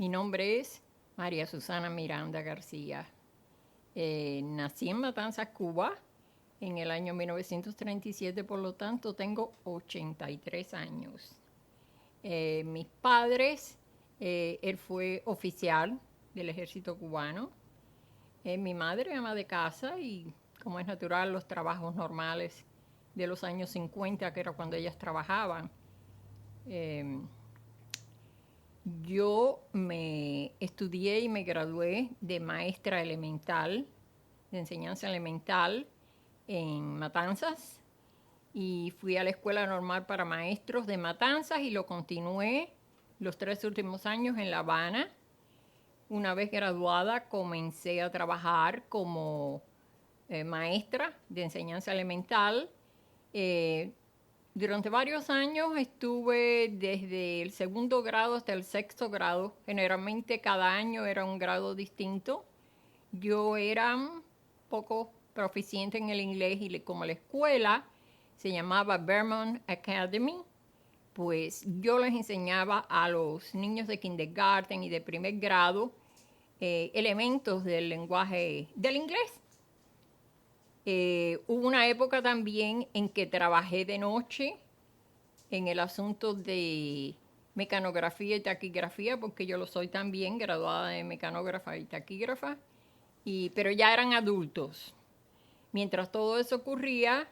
Mi nombre es María Susana Miranda García. Nací en Matanzas, Cuba, en el año 1937, por lo tanto tengo 83 años. Mis padres, él fue oficial del ejército cubano. Mi madre, ama de casa, y como es natural, los trabajos normales de los años 50, que era cuando ellas trabajaban. Yo me estudié y me gradué de maestra elemental, de enseñanza elemental en Matanzas, y fui a la Escuela Normal para Maestros de Matanzas y lo continué los 3 últimos años en La Habana. Una vez graduada comencé a trabajar como maestra de enseñanza elemental. Durante varios años estuve desde el 2º grado hasta el 6º grado. Generalmente cada año era un grado distinto. Yo era un poco proficiente en el inglés y como la escuela se llamaba Vermont Academy, pues yo les enseñaba a los niños de kindergarten y de primer grado elementos del lenguaje del inglés. Hubo una época también en que trabajé de noche en el asunto de mecanografía y taquigrafía, porque yo lo soy también, graduada de mecanógrafa y taquígrafa, pero ya eran adultos. Mientras todo eso ocurría,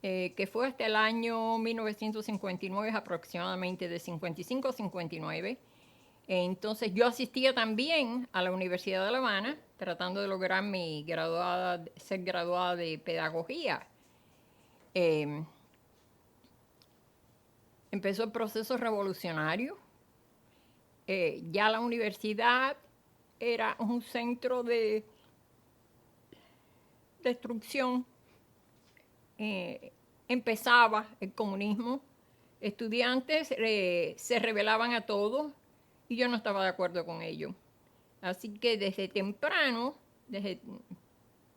que fue hasta el año 1959, aproximadamente de 55 a 59, entonces yo asistía también a la Universidad de La Habana, tratando de lograr ser graduada de pedagogía. Empezó el proceso revolucionario. Ya la universidad era un centro de destrucción. Empezaba el comunismo. Estudiantes se rebelaban a todo y yo no estaba de acuerdo con ello. Así que desde temprano,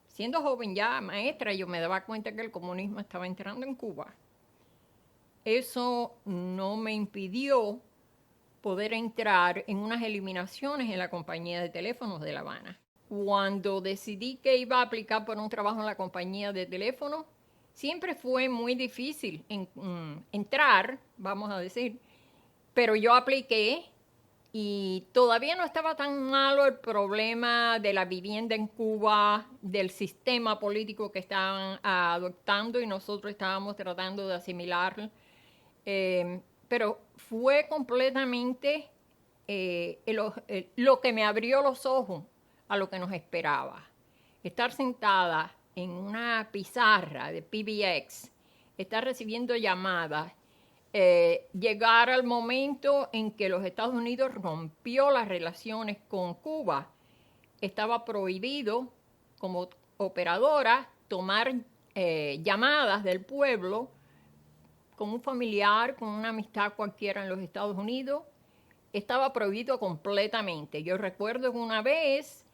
siendo joven ya maestra, yo me daba cuenta que el comunismo estaba entrando en Cuba. Eso no me impidió poder entrar en unas eliminaciones en la compañía de teléfonos de La Habana. Cuando decidí que iba a aplicar por un trabajo en la compañía de teléfonos, siempre fue muy difícil entrar, vamos a decir, pero yo apliqué y todavía no estaba tan malo el problema de la vivienda en Cuba, del sistema político que estaban adoptando y nosotros estábamos tratando de asimilar. Pero fue completamente lo que me abrió los ojos a lo que nos esperaba. Estar sentada en una pizarra de PBX, estar recibiendo llamadas, llegar al momento en que los Estados Unidos rompió las relaciones con Cuba. Estaba prohibido como operadora tomar llamadas del pueblo con un familiar, con una amistad cualquiera en los Estados Unidos. Estaba prohibido completamente. Yo recuerdo que una vez,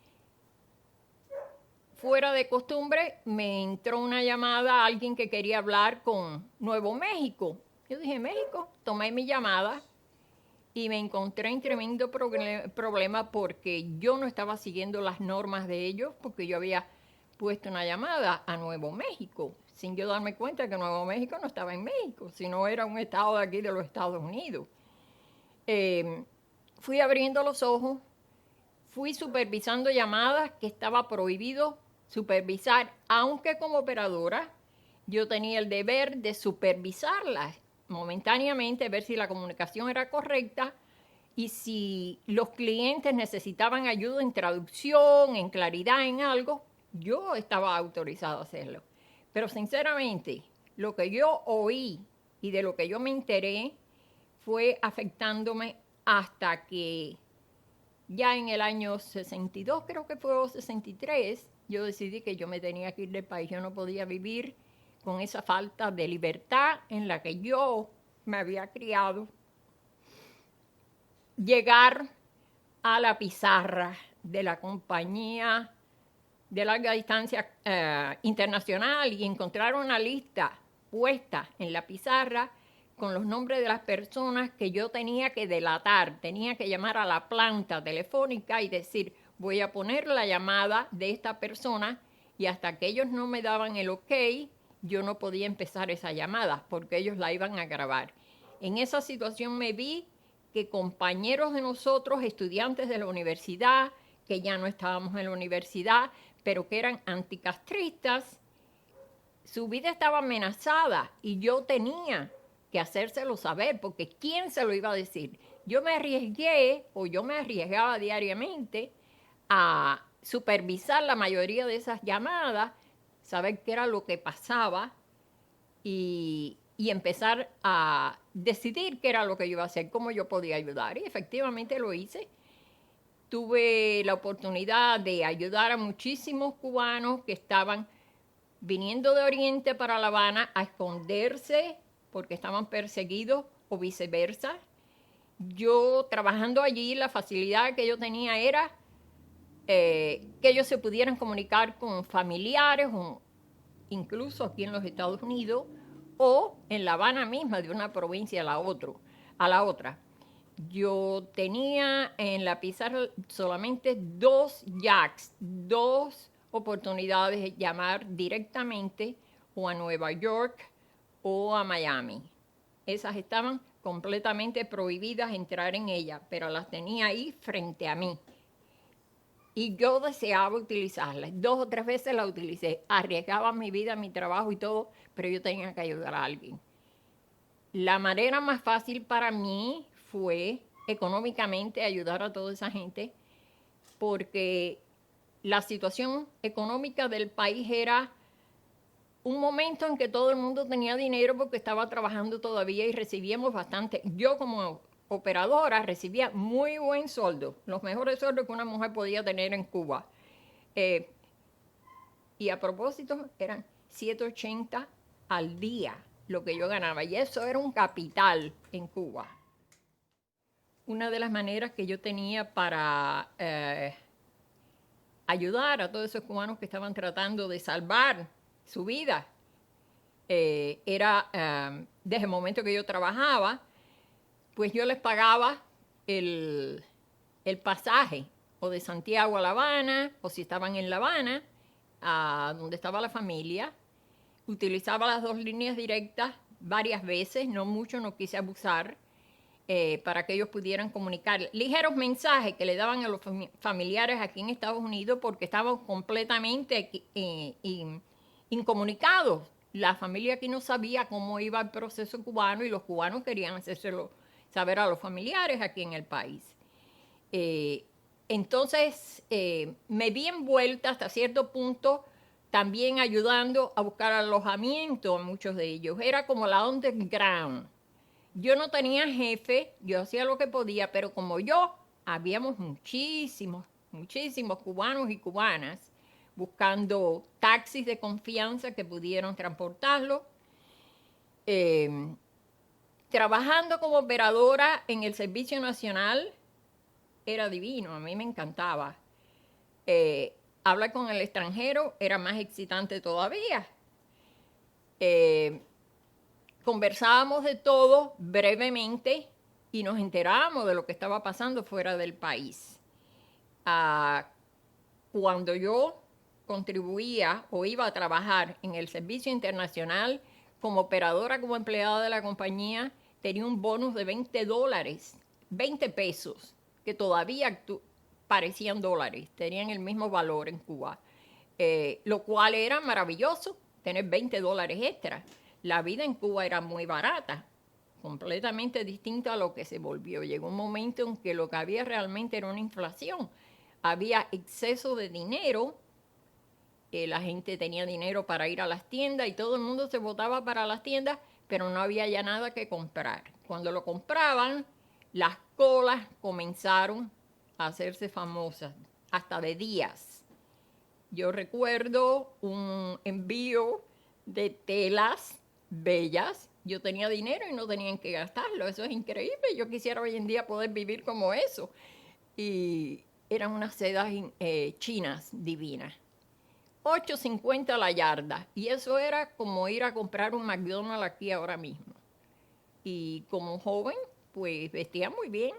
fuera de costumbre, me entró una llamada a alguien que quería hablar con Nuevo México. Yo dije, México, tomé mi llamada y me encontré en tremendo problema porque yo no estaba siguiendo las normas de ellos, porque yo había puesto una llamada a Nuevo México, sin yo darme cuenta que Nuevo México no estaba en México, sino era un estado de aquí de los Estados Unidos. Fui abriendo los ojos, fui supervisando llamadas que estaba prohibido supervisar, aunque como operadora yo tenía el deber de supervisarlas momentáneamente, ver si la comunicación era correcta y si los clientes necesitaban ayuda en traducción, en claridad, en algo, yo estaba autorizado a hacerlo. Pero sinceramente, lo que yo oí y de lo que yo me enteré fue afectándome hasta que ya en el año 62, creo que fue, o 63, yo decidí que yo me tenía que ir del país. Yo no podía vivir con esa falta de libertad en la que yo me había criado. Llegar a la pizarra de la compañía de larga distancia internacional y encontrar una lista puesta en la pizarra con los nombres de las personas que yo tenía que delatar. Tenía que llamar a la planta telefónica y decir, voy a poner la llamada de esta persona, y hasta que ellos no me daban el ok, yo no podía empezar esa llamada porque ellos la iban a grabar. En esa situación me vi que compañeros de nosotros, estudiantes de la universidad, que ya no estábamos en la universidad, pero que eran anticastristas, su vida estaba amenazada y yo tenía que hacérselo saber, porque ¿quién se lo iba a decir? Yo me arriesgaba diariamente a supervisar la mayoría de esas llamadas, saber qué era lo que pasaba y empezar a decidir qué era lo que yo iba a hacer, cómo yo podía ayudar. Y efectivamente lo hice. Tuve la oportunidad de ayudar a muchísimos cubanos que estaban viniendo de Oriente para La Habana a esconderse porque estaban perseguidos o viceversa. Yo trabajando allí, la facilidad que yo tenía era que ellos se pudieran comunicar con familiares, o incluso aquí en los Estados Unidos, o en La Habana misma, de una provincia a la otra. Yo tenía en la pizarra solamente 2 jacks, 2 oportunidades de llamar directamente o a Nueva York o a Miami. Esas estaban completamente prohibidas entrar en ellas, pero las tenía ahí frente a mí. Y yo deseaba utilizarlas. 2 o 3 veces las utilicé. Arriesgaba mi vida, mi trabajo y todo, pero yo tenía que ayudar a alguien. La manera más fácil para mí fue económicamente ayudar a toda esa gente, porque la situación económica del país era un momento en que todo el mundo tenía dinero porque estaba trabajando todavía y recibíamos bastante. Yo como operadora recibía muy buen sueldo, los mejores sueldos que una mujer podía tener en Cuba. Y a propósito, eran $7.80 al día lo que yo ganaba, y eso era un capital en Cuba. Una de las maneras que yo tenía para ayudar a todos esos cubanos que estaban tratando de salvar su vida era, desde el momento que yo trabajaba, pues yo les pagaba el pasaje, o de Santiago a La Habana, o si estaban en La Habana, a donde estaba la familia. Utilizaba las 2 líneas directas varias veces, no mucho, no quise abusar, para que ellos pudieran comunicar ligeros mensajes que le daban a los familiares aquí en Estados Unidos, porque estaban completamente incomunicados. La familia aquí no sabía cómo iba el proceso cubano y los cubanos querían hacérselo saber a los familiares aquí en el país. Entonces, me vi envuelta hasta cierto punto también ayudando a buscar alojamiento a muchos de ellos. Era como la underground. Yo no tenía jefe, yo hacía lo que podía, pero como yo, habíamos muchísimos cubanos y cubanas buscando taxis de confianza que pudieran transportarlo. Trabajando como operadora en el Servicio Nacional era divino, a mí me encantaba. Hablar con el extranjero era más excitante todavía. Conversábamos de todo brevemente y nos enterábamos de lo que estaba pasando fuera del país. Cuando yo contribuía o iba a trabajar en el Servicio Internacional como operadora, como empleada de la compañía, tenía un bonus de $20, 20 pesos, que todavía parecían dólares, tenían el mismo valor en Cuba, lo cual era maravilloso, tener $20 extra. La vida en Cuba era muy barata, completamente distinta a lo que se volvió. Llegó un momento en que lo que había realmente era una inflación. Había exceso de dinero, la gente tenía dinero para ir a las tiendas y todo el mundo se botaba para las tiendas, pero no había ya nada que comprar. Cuando lo compraban, las colas comenzaron a hacerse famosas, hasta de días. Yo recuerdo un envío de telas bellas. Yo tenía dinero y no tenía en qué gastarlo. Eso es increíble. Yo quisiera hoy en día poder vivir como eso. Y eran unas sedas chinas divinas. $8.50 la yarda. Y eso era como ir a comprar un McDonald's aquí ahora mismo. Y como joven, pues vestía muy bien.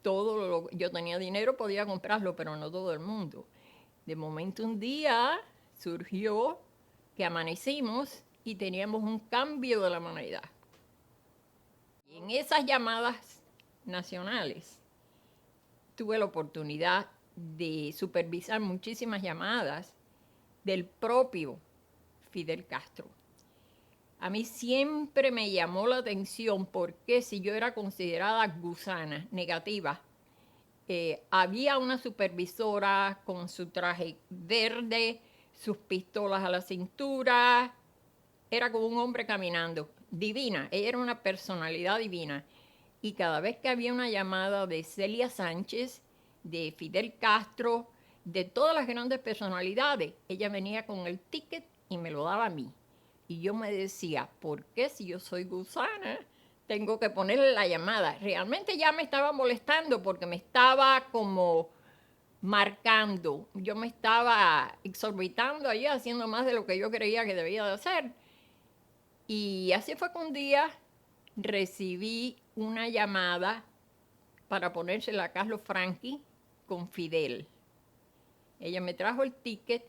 Yo tenía dinero, podía comprarlo, pero no todo el mundo. De momento un día surgió que amanecimos y teníamos un cambio de la moneda. Y en esas llamadas nacionales tuve la oportunidad de supervisar muchísimas llamadas del propio Fidel Castro. A mí siempre me llamó la atención porque si yo era considerada gusana, negativa, había una supervisora con su traje verde, sus pistolas a la cintura, era como un hombre caminando, divina, ella era una personalidad divina. Y cada vez que había una llamada de Celia Sánchez, de Fidel Castro, de todas las grandes personalidades, ella venía con el ticket y me lo daba a mí. Y yo me decía, ¿por qué si yo soy gusana tengo que ponerle la llamada? Realmente ya me estaba molestando porque me estaba como marcando. Yo me estaba exorbitando ahí, haciendo más de lo que yo creía que debía de hacer. Y así fue que un día recibí una llamada para ponérsela a Carlos Franchi con Fidel. Ella me trajo el ticket.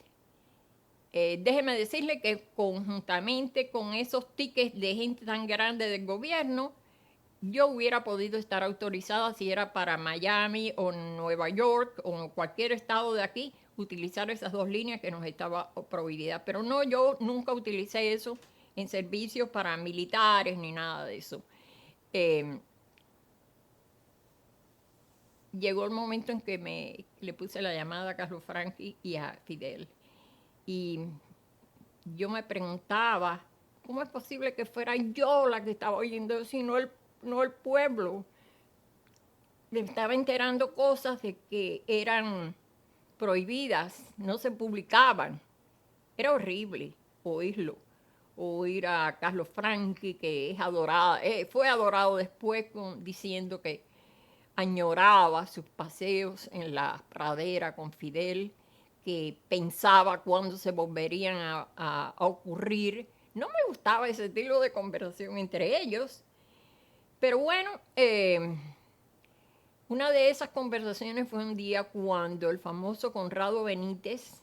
Déjeme decirle que conjuntamente con esos tickets de gente tan grande del gobierno, yo hubiera podido estar autorizada si era para Miami o Nueva York o cualquier estado de aquí, utilizar esas dos líneas que nos estaba prohibida. Pero no, yo nunca utilicé eso en servicios para militares ni nada de eso. Llegó el momento en que le puse la llamada a Carlos Franchi y a Fidel. Y yo me preguntaba, ¿cómo es posible que fuera yo la que estaba oyendo eso y no el pueblo? Me estaba enterando cosas de que eran prohibidas, no se publicaban. Era horrible oírlo. Oír a Carlos Franchi, que es adorado, fue adorado después diciendo que añoraba sus paseos en la pradera con Fidel, que pensaba cuándo se volverían a ocurrir. No me gustaba ese estilo de conversación entre ellos, pero bueno, una de esas conversaciones fue un día cuando el famoso Conrado Benítez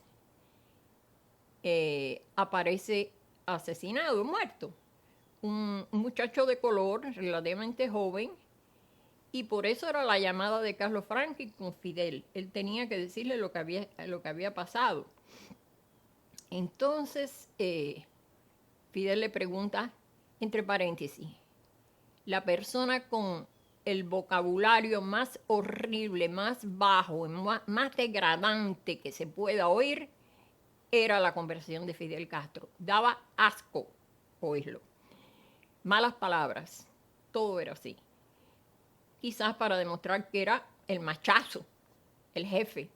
aparece asesinado, muerto. Un muchacho de color, relativamente joven, y por eso era la llamada de Carlos Franchi con Fidel. Él tenía que decirle lo que había pasado. Entonces, Fidel le pregunta, entre paréntesis, la persona con el vocabulario más horrible, más bajo, más degradante que se pueda oír, era la conversación de Fidel Castro. Daba asco oírlo. Malas palabras, todo era así. Quizás para demostrar que era el machazo, el jefe.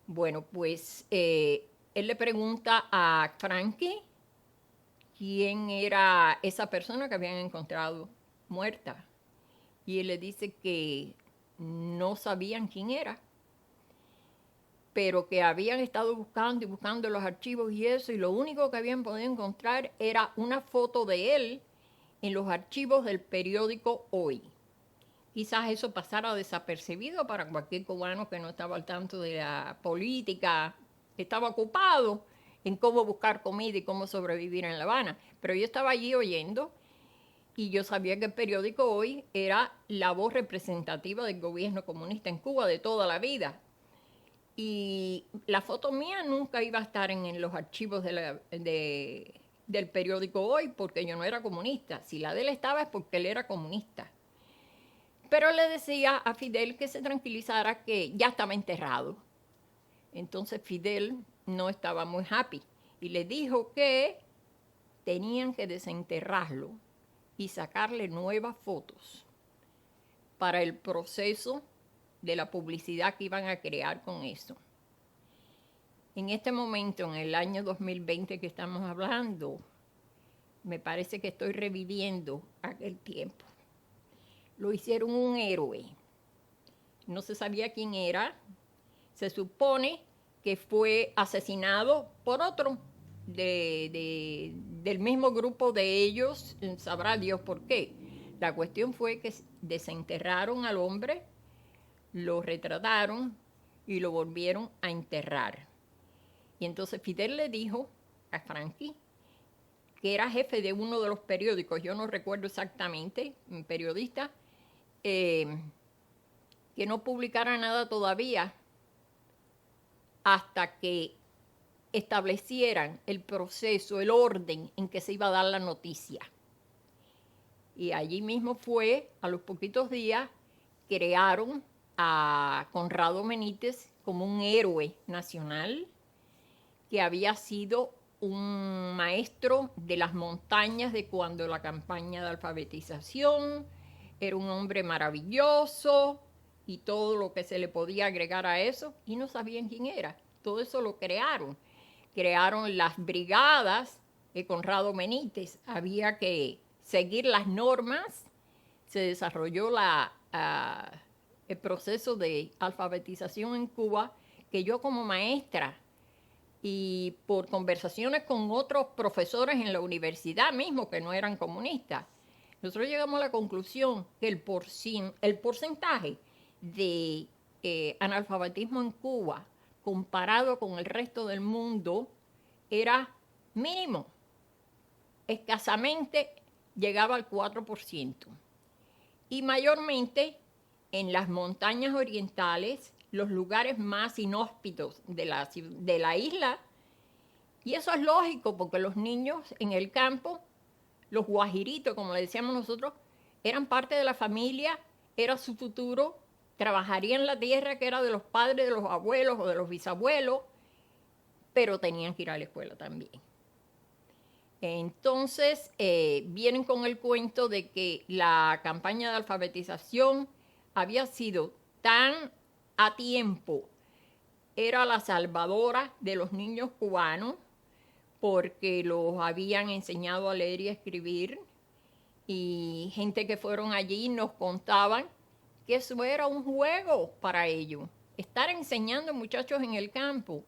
Bueno, pues él le pregunta a Franchi quién era esa persona que habían encontrado muerta. Y él le dice que no sabían quién era, pero que habían estado buscando y buscando los archivos y eso, y lo único que habían podido encontrar era una foto de él en los archivos del periódico Hoy. Quizás eso pasara desapercibido para cualquier cubano que no estaba al tanto de la política, estaba ocupado en cómo buscar comida y cómo sobrevivir en La Habana. Pero yo estaba allí oyendo y yo sabía que el periódico Hoy era la voz representativa del gobierno comunista en Cuba de toda la vida. Y la foto mía nunca iba a estar en los archivos del periódico Hoy porque yo no era comunista. Si la de él estaba es porque él era comunista. Pero le decía a Fidel que se tranquilizara, que ya estaba enterrado. Entonces Fidel no estaba muy happy y le dijo que tenían que desenterrarlo y sacarle nuevas fotos para el proceso de la publicidad que iban a crear con eso. En este momento, en el año 2020 que estamos hablando, me parece que estoy reviviendo aquel tiempo. Lo hicieron un héroe. No se sabía quién era. Se supone que fue asesinado por otro del mismo grupo de ellos, sabrá Dios por qué. La cuestión fue que desenterraron al hombre, lo retrataron y lo volvieron a enterrar. Y entonces Fidel le dijo a Frankie, que era jefe de uno de los periódicos, yo no recuerdo exactamente, un periodista, que no publicara nada todavía hasta que establecieran el proceso, el orden en que se iba a dar la noticia. Y allí mismo fue, a los poquitos días, crearon a Conrado Benítez como un héroe nacional que había sido un maestro de las montañas de cuando la campaña de alfabetización, era un hombre maravilloso y todo lo que se le podía agregar a eso, y no sabían quién era. Todo eso lo crearon. Crearon las brigadas de Conrado Benítez. Había que seguir las normas. Se desarrolló el proceso de alfabetización en Cuba, que yo como maestra y por conversaciones con otros profesores en la universidad mismo que no eran comunistas, nosotros llegamos a la conclusión que el porcentaje de analfabetismo en Cuba comparado con el resto del mundo era mínimo. Escasamente llegaba al 4%. Y mayormente en las montañas orientales, los lugares más inhóspitos de la isla. Y eso es lógico porque los niños en el campo, los guajiritos, como le decíamos nosotros, eran parte de la familia, era su futuro, trabajarían la tierra que era de los padres, de los abuelos o de los bisabuelos, pero tenían que ir a la escuela también. Entonces, vienen con el cuento de que la campaña de alfabetización había sido tan a tiempo, era la salvadora de los niños cubanos, porque los habían enseñado a leer y a escribir, y gente que fueron allí nos contaban que eso era un juego para ellos, estar enseñando muchachos en el campo.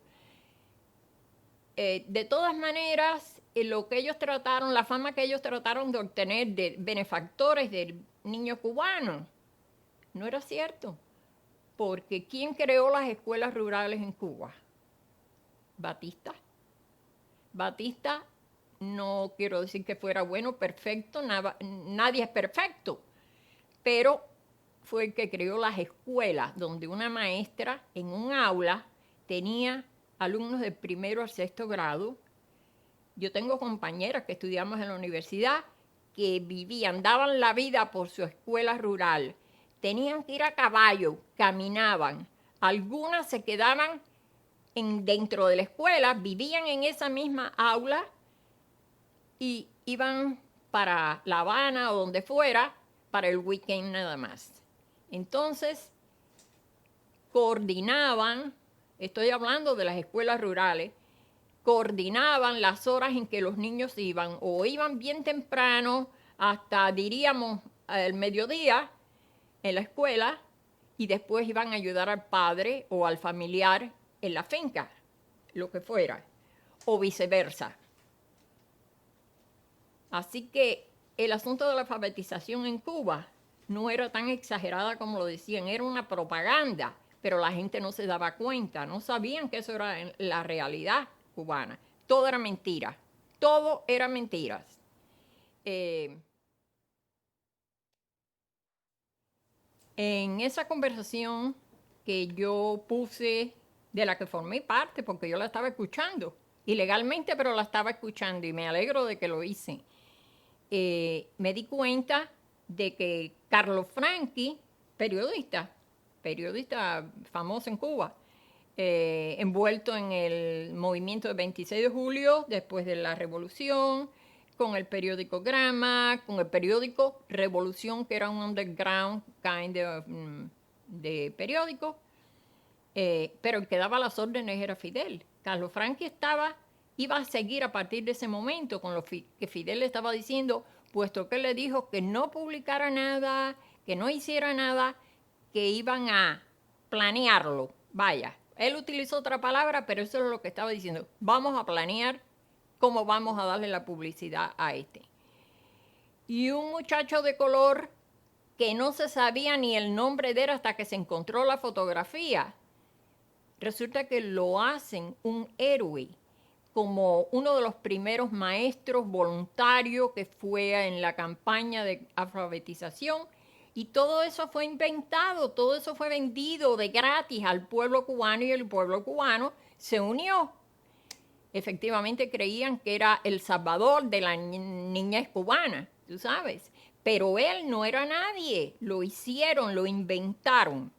De todas maneras, lo que ellos trataron, la fama que ellos trataron de obtener de benefactores del niño cubano, no era cierto, porque ¿quién creó las escuelas rurales en Cuba? Batista. Batista, no quiero decir que fuera bueno, perfecto, nadie es perfecto, pero fue el que creó las escuelas donde una maestra en un aula tenía alumnos de primero al sexto grado. Yo tengo compañeras que estudiamos en la universidad que daban la vida por su escuela rural. Tenían que ir a caballo, caminaban. Algunas se quedaban dentro de la escuela, vivían en esa misma aula y iban para La Habana o donde fuera para el weekend nada más. Entonces, coordinaban, estoy hablando de las escuelas rurales, coordinaban las horas en que los niños iban, o iban bien temprano hasta, diríamos, el mediodía en la escuela, y después iban a ayudar al padre o al familiar en la finca, lo que fuera, o viceversa. Así que el asunto de la alfabetización en Cuba no era tan exagerada como lo decían, era una propaganda, pero la gente no se daba cuenta, no sabían que eso era la realidad cubana. Todo era mentira, todo era mentiras. En esa conversación que yo puse, de la que formé parte, porque yo la estaba escuchando, ilegalmente, pero la estaba escuchando y me alegro de que lo hice, me di cuenta de que Carlos Franqui, periodista famoso en Cuba, envuelto en el movimiento del 26 de julio, después de la Revolución, con el periódico Grama, con el periódico Revolución, que era un underground kind de periódico, pero el que daba las órdenes era Fidel. Carlos Franqui iba a seguir a partir de ese momento con lo que Fidel le estaba diciendo, puesto que él le dijo que no publicara nada, que no hiciera nada, que iban a planearlo. Vaya, él utilizó otra palabra, pero eso es lo que estaba diciendo. Vamos a planear ¿cómo vamos a darle la publicidad a este? Y un muchacho de color que no se sabía ni el nombre de él hasta que se encontró la fotografía, resulta que lo hacen un héroe, como uno de los primeros maestros voluntarios que fue en la campaña de alfabetización, y todo eso fue inventado, todo eso fue vendido de gratis al pueblo cubano, y el pueblo cubano se unió. Efectivamente creían que era el salvador de la niñez cubana, tú sabes, pero él no era nadie, lo hicieron, lo inventaron.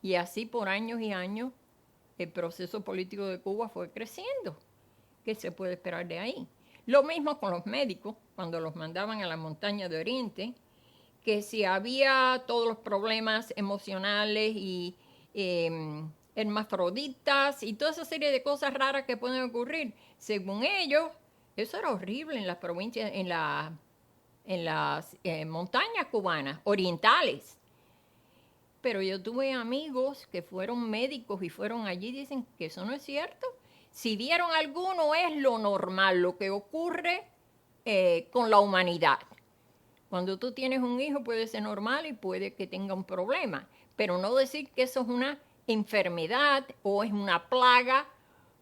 Y así por años y años el proceso político de Cuba fue creciendo. ¿Qué se puede esperar de ahí? Lo mismo con los médicos, cuando los mandaban a la montaña de Oriente, que si había todos los problemas emocionales y hermafroditas y toda esa serie de cosas raras que pueden ocurrir, según ellos, eso era horrible en las provincias, en las montañas cubanas, orientales. Pero yo tuve amigos que fueron médicos y fueron allí y dicen que eso no es cierto. Si vieron alguno es lo normal, lo que ocurre con la humanidad. Cuando tú tienes un hijo puede ser normal y puede que tenga un problema, pero no decir que eso es una enfermedad o es una plaga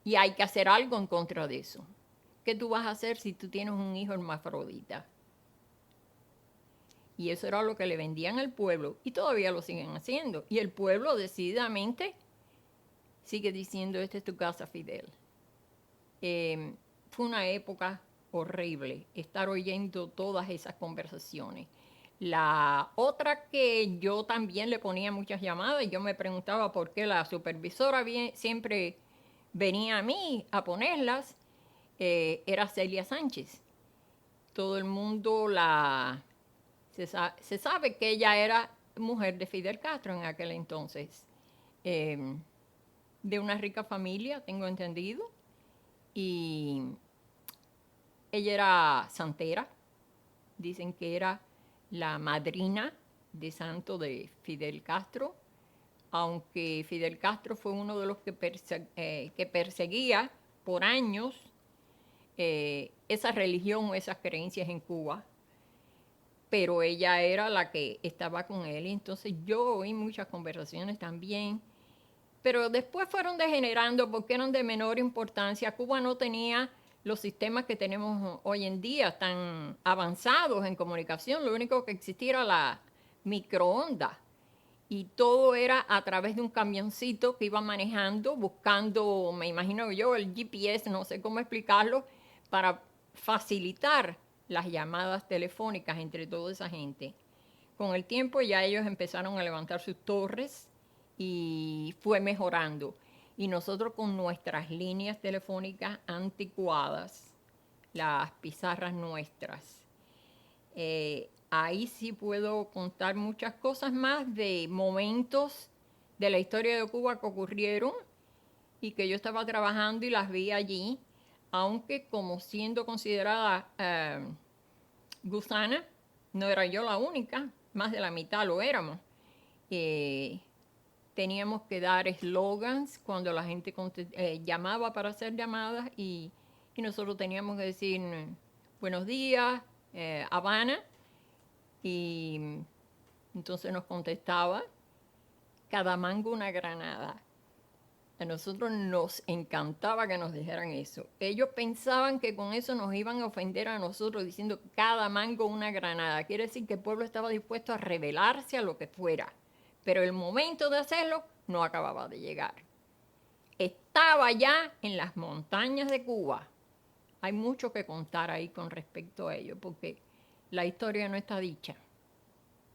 y hay que hacer algo en contra de eso. ¿Qué tú vas a hacer si tú tienes un hijo hermafrodita? Y eso era lo que le vendían al pueblo y todavía lo siguen haciendo. Y el pueblo decididamente sigue diciendo, esta es tu casa, Fidel. Fue una época horrible estar oyendo todas esas conversaciones. La otra que yo también le ponía muchas llamadas y yo me preguntaba por qué la supervisora siempre venía a mí a ponerlas, era Celia Sánchez. Todo el mundo se sabe que ella era mujer de Fidel Castro en aquel entonces, de una rica familia, tengo entendido, y ella era santera, dicen que era la madrina de santo de Fidel Castro, aunque Fidel Castro fue uno de los que perseguía por años esa religión o esas creencias en Cuba, pero ella era la que estaba con él, y entonces yo oí muchas conversaciones también, pero después fueron degenerando porque eran de menor importancia. Cuba no tenía los sistemas que tenemos hoy en día tan avanzados en comunicación, lo único que existía era la microonda, y todo era a través de un camioncito que iba manejando, buscando, me imagino yo, el GPS, no sé cómo explicarlo, para facilitar las llamadas telefónicas entre toda esa gente. Con el tiempo ya ellos empezaron a levantar sus torres y fue mejorando. Y nosotros con nuestras líneas telefónicas anticuadas, las pizarras nuestras, ahí sí puedo contar muchas cosas más de momentos de la historia de Cuba que ocurrieron y que yo estaba trabajando y las vi allí, aunque como siendo considerada gusana, no era yo la única, más de la mitad lo éramos. Teníamos que dar eslogans cuando la gente llamaba para hacer llamadas y nosotros teníamos que decir buenos días, Habana, y entonces nos contestaba cada mango una granada. A nosotros nos encantaba que nos dijeran eso. Ellos pensaban que con eso nos iban a ofender a nosotros diciendo cada mango una granada. Quiere decir que el pueblo estaba dispuesto a rebelarse a lo que fuera. Pero el momento de hacerlo no acababa de llegar. Estaba ya en las montañas de Cuba. Hay mucho que contar ahí con respecto a ello, porque la historia no está dicha.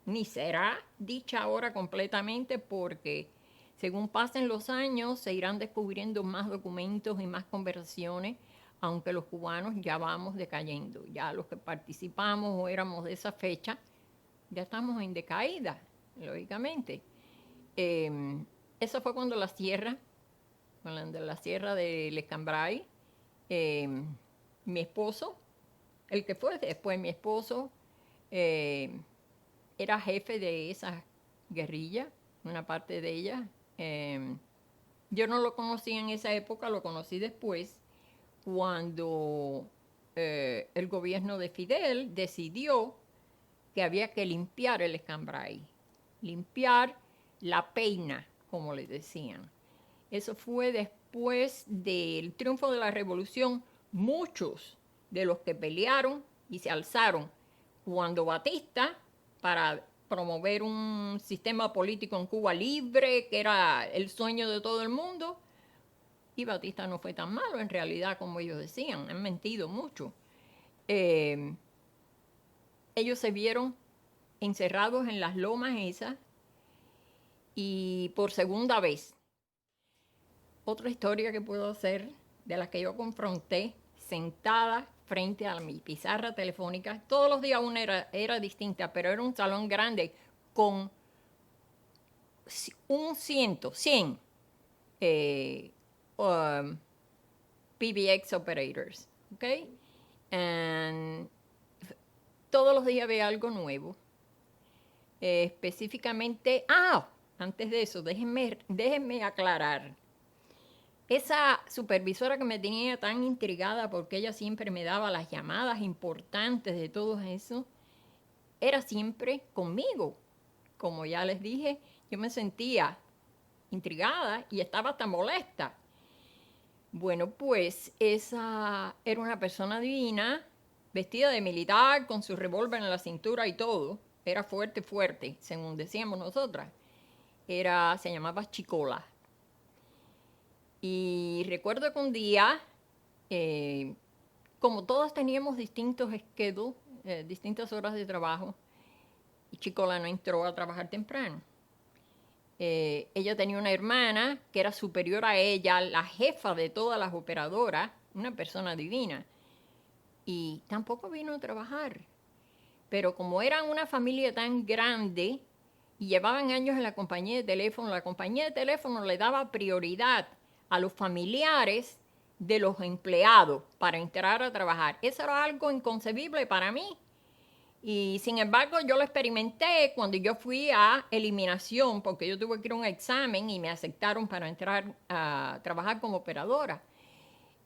Ni será dicha ahora completamente, porque según pasen los años se irán descubriendo más documentos y más conversaciones, aunque los cubanos ya vamos decayendo. Ya los que participamos o éramos de esa fecha, ya estamos en decaída, lógicamente. Eso fue cuando la sierra del Escambray, mi esposo, el que fue después mi esposo, era jefe de esa guerrilla, una parte de ella. Yo no lo conocí en esa época, lo conocí después, cuando el gobierno de Fidel decidió que había que limpiar el escambray, limpiar la peina, como le decían. Eso fue después del triunfo de la revolución. Muchos de los que pelearon y se alzaron cuando Batista, para promover un sistema político en Cuba libre, que era el sueño de todo el mundo, y Batista no fue tan malo en realidad como ellos decían, han mentido mucho. Ellos se vieron encerrados en las lomas esas y por segunda vez. Otra historia que puedo hacer, de la que yo confronté sentada frente a mi pizarra telefónica, todos los días una era distinta, pero era un salón grande con 100 PBX operators, ¿ok? And todos los días había algo nuevo. Específicamente, antes de eso, déjenme aclarar. Esa supervisora que me tenía tan intrigada porque ella siempre me daba las llamadas importantes de todo eso, era siempre conmigo. Como ya les dije, yo me sentía intrigada y estaba hasta molesta. Bueno, pues esa era una persona divina, vestida de militar, con su revólver en la cintura y todo. Era fuerte, fuerte, según decíamos nosotras. Se llamaba Chicola. Y recuerdo que un día, como todas teníamos distintos schedules, distintas horas de trabajo, y Chicola no entró a trabajar temprano. Ella tenía una hermana que era superior a ella, la jefa de todas las operadoras, una persona divina, y tampoco vino a trabajar. Pero como eran una familia tan grande y llevaban años en la compañía de teléfono le daba prioridad a los familiares de los empleados para entrar a trabajar. Eso era algo inconcebible para mí. Y sin embargo yo lo experimenté cuando yo fui a eliminación, porque yo tuve que ir a un examen y me aceptaron para entrar a trabajar como operadora.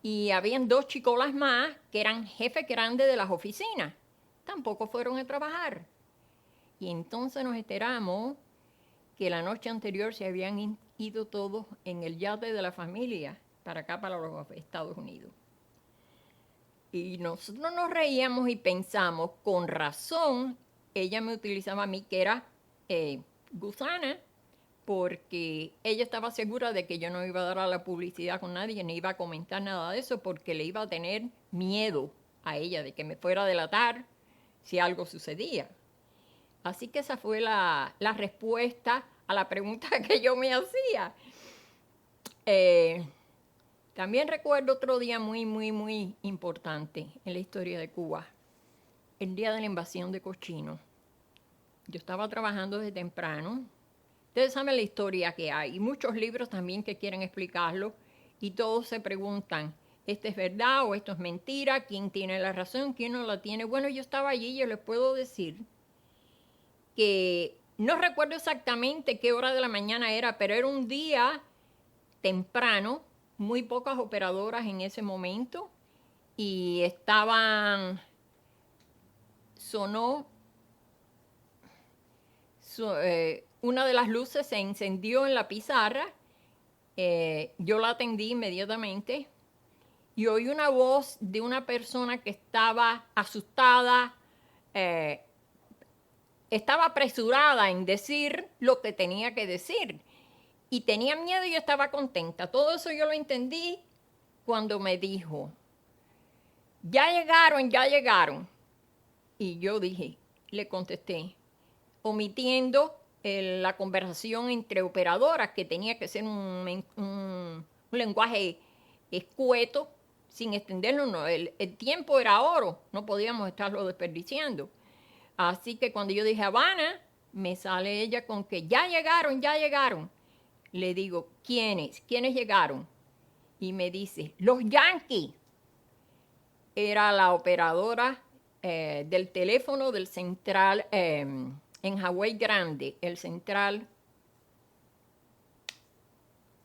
Y habían 2 chicolas más que eran jefes grandes de las oficinas. Tampoco fueron a trabajar. Y entonces nos enteramos que la noche anterior se habían ido todos en el yate de la familia para acá, para los Estados Unidos. Y nosotros nos reíamos y pensamos, con razón, ella me utilizaba a mí, que era gusana, porque ella estaba segura de que yo no iba a dar a la publicidad con nadie, ni iba a comentar nada de eso, porque le iba a tener miedo a ella de que me fuera a delatar si algo sucedía. Así que esa fue la respuesta a la pregunta que yo me hacía. También recuerdo otro día muy, muy, muy importante en la historia de Cuba, el día de la invasión de Cochino. Yo estaba trabajando desde temprano. Ustedes saben la historia que hay, y muchos libros también que quieren explicarlo, y todos se preguntan, ¿esto es verdad o esto es mentira? ¿Quién tiene la razón? ¿Quién no la tiene? Bueno, yo estaba allí y yo les puedo decir que no recuerdo exactamente qué hora de la mañana era, pero era un día temprano, muy pocas operadoras en ese momento, y sonó, una de las luces se encendió en la pizarra, yo la atendí inmediatamente y oí una voz de una persona que estaba asustada, estaba apresurada en decir lo que tenía que decir. Y tenía miedo y yo estaba contenta. Todo eso yo lo entendí cuando me dijo, ya llegaron, ya llegaron. Y yo le contesté, omitiendo la conversación entre operadoras, que tenía que ser un lenguaje escueto, sin extenderlo. No, el tiempo era oro, no podíamos estarlo desperdiciando. Así que cuando yo dije Habana, me sale ella con que ya llegaron, ya llegaron. Le digo, ¿quiénes? ¿Quiénes llegaron? Y me dice, los Yankees. Era la operadora del teléfono del central en Hawái Grande, el central.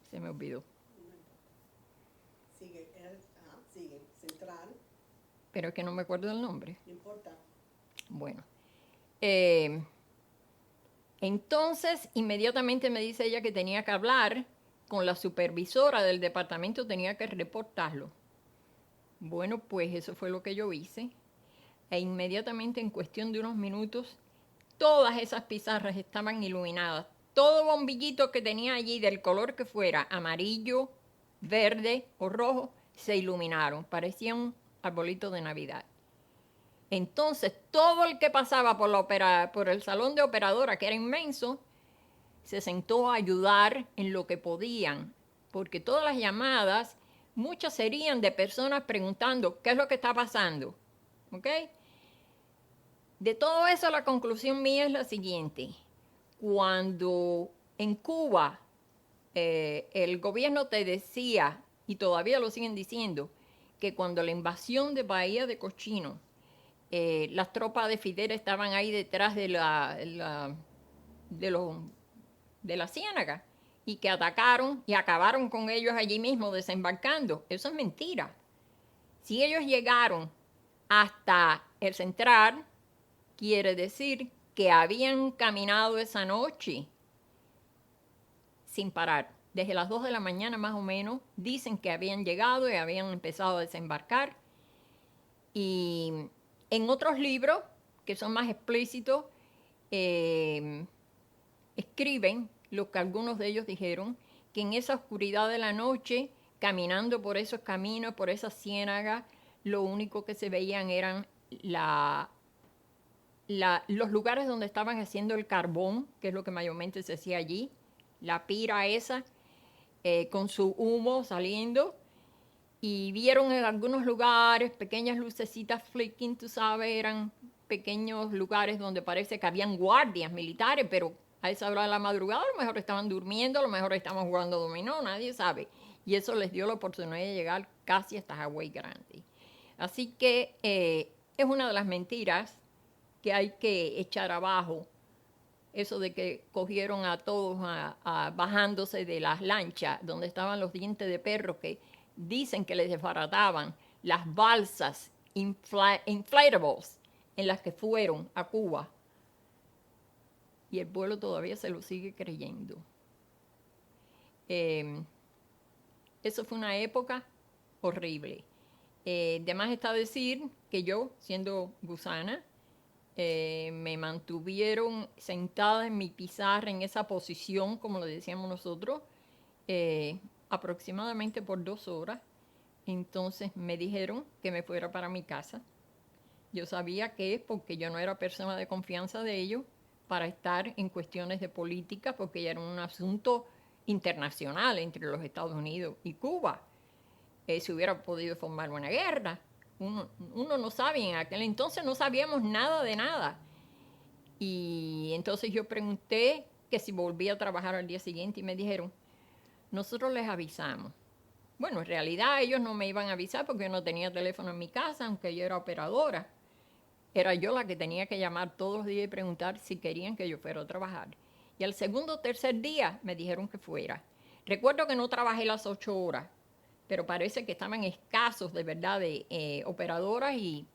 Se me olvidó. Sigue. Central. Pero es que no me acuerdo del nombre. No importa. Bueno. Entonces, inmediatamente me dice ella que tenía que hablar con la supervisora del departamento, tenía que reportarlo. Bueno, pues eso fue lo que yo hice. E inmediatamente, en cuestión de unos minutos, todas esas pizarras estaban iluminadas. Todo bombillito que tenía allí, del color que fuera, amarillo, verde o rojo, se iluminaron. Parecía un arbolito de Navidad. Entonces, todo el que pasaba por el salón de operadora, que era inmenso, se sentó a ayudar en lo que podían, porque todas las llamadas, muchas serían de personas preguntando qué es lo que está pasando. ¿Ok? De todo eso, la conclusión mía es la siguiente. Cuando en Cuba el gobierno te decía, y todavía lo siguen diciendo, que cuando la invasión de Bahía de Cochino, las tropas de Fidel estaban ahí detrás de la ciénaga y que atacaron y acabaron con ellos allí mismo desembarcando. Eso es mentira. Si ellos llegaron hasta el Central, quiere decir que habían caminado esa noche sin parar. Desde las 2 de la mañana más o menos, dicen que habían llegado y habían empezado a desembarcar. Y en otros libros, que son más explícitos, escriben lo que algunos de ellos dijeron, que en esa oscuridad de la noche, caminando por esos caminos, por esas ciénagas, lo único que se veían eran los lugares donde estaban haciendo el carbón, que es lo que mayormente se hacía allí, la pira esa, con su humo saliendo, y vieron en algunos lugares pequeñas lucecitas flicking, tú sabes, eran pequeños lugares donde parece que habían guardias militares, pero a esa hora de la madrugada a lo mejor estaban durmiendo, a lo mejor estaban jugando dominó, nadie sabe. Y eso les dio la oportunidad de llegar casi hasta Hawái Grande. Así que es una de las mentiras que hay que echar abajo, eso de que cogieron a todos bajándose de las lanchas donde estaban los dientes de perro, que dicen que les desbarataban las balsas inflatables en las que fueron a Cuba. Y el pueblo todavía se lo sigue creyendo. Eso fue una época horrible. De más está decir que yo, siendo gusana, me mantuvieron sentada en mi pizarra en esa posición, como le decíamos nosotros, aproximadamente por 2 horas. Entonces me dijeron que me fuera para mi casa. Yo sabía que, porque yo no era persona de confianza de ellos, para estar en cuestiones de política, porque ya era un asunto internacional entre los Estados Unidos y Cuba. Se hubiera podido formar una guerra. Uno no sabía, en aquel entonces no sabíamos nada de nada. Y entonces yo pregunté que si volvía a trabajar al día siguiente y me dijeron, nosotros les avisamos. Bueno, en realidad ellos no me iban a avisar porque yo no tenía teléfono en mi casa, aunque yo era operadora. Era yo la que tenía que llamar todos los días y preguntar si querían que yo fuera a trabajar. Y al segundo o tercer día me dijeron que fuera. Recuerdo que no trabajé las 8 horas, pero parece que estaban escasos de verdad de operadoras y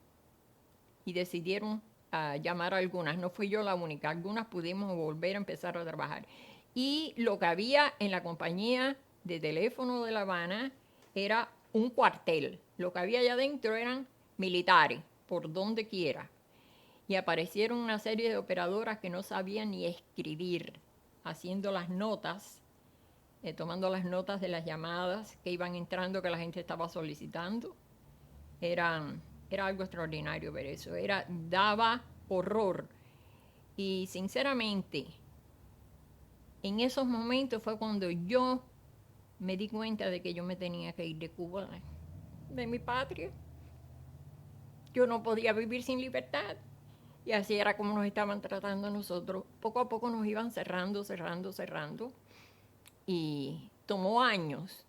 decidieron llamar a algunas. No fui yo la única, algunas pudimos volver a empezar a trabajar. Y lo que había en la compañía de teléfono de La Habana era un cuartel. Lo que había allá adentro eran militares, por donde quiera. Y aparecieron una serie de operadoras que no sabían ni escribir, haciendo las notas, tomando las notas de las llamadas que iban entrando, que la gente estaba solicitando. Era algo extraordinario ver eso. Daba horror. Y sinceramente, en esos momentos fue cuando yo me di cuenta de que yo me tenía que ir de Cuba, de mi patria. Yo no podía vivir sin libertad. Y así era como nos estaban tratando a nosotros. Poco a poco nos iban cerrando. Y tomó años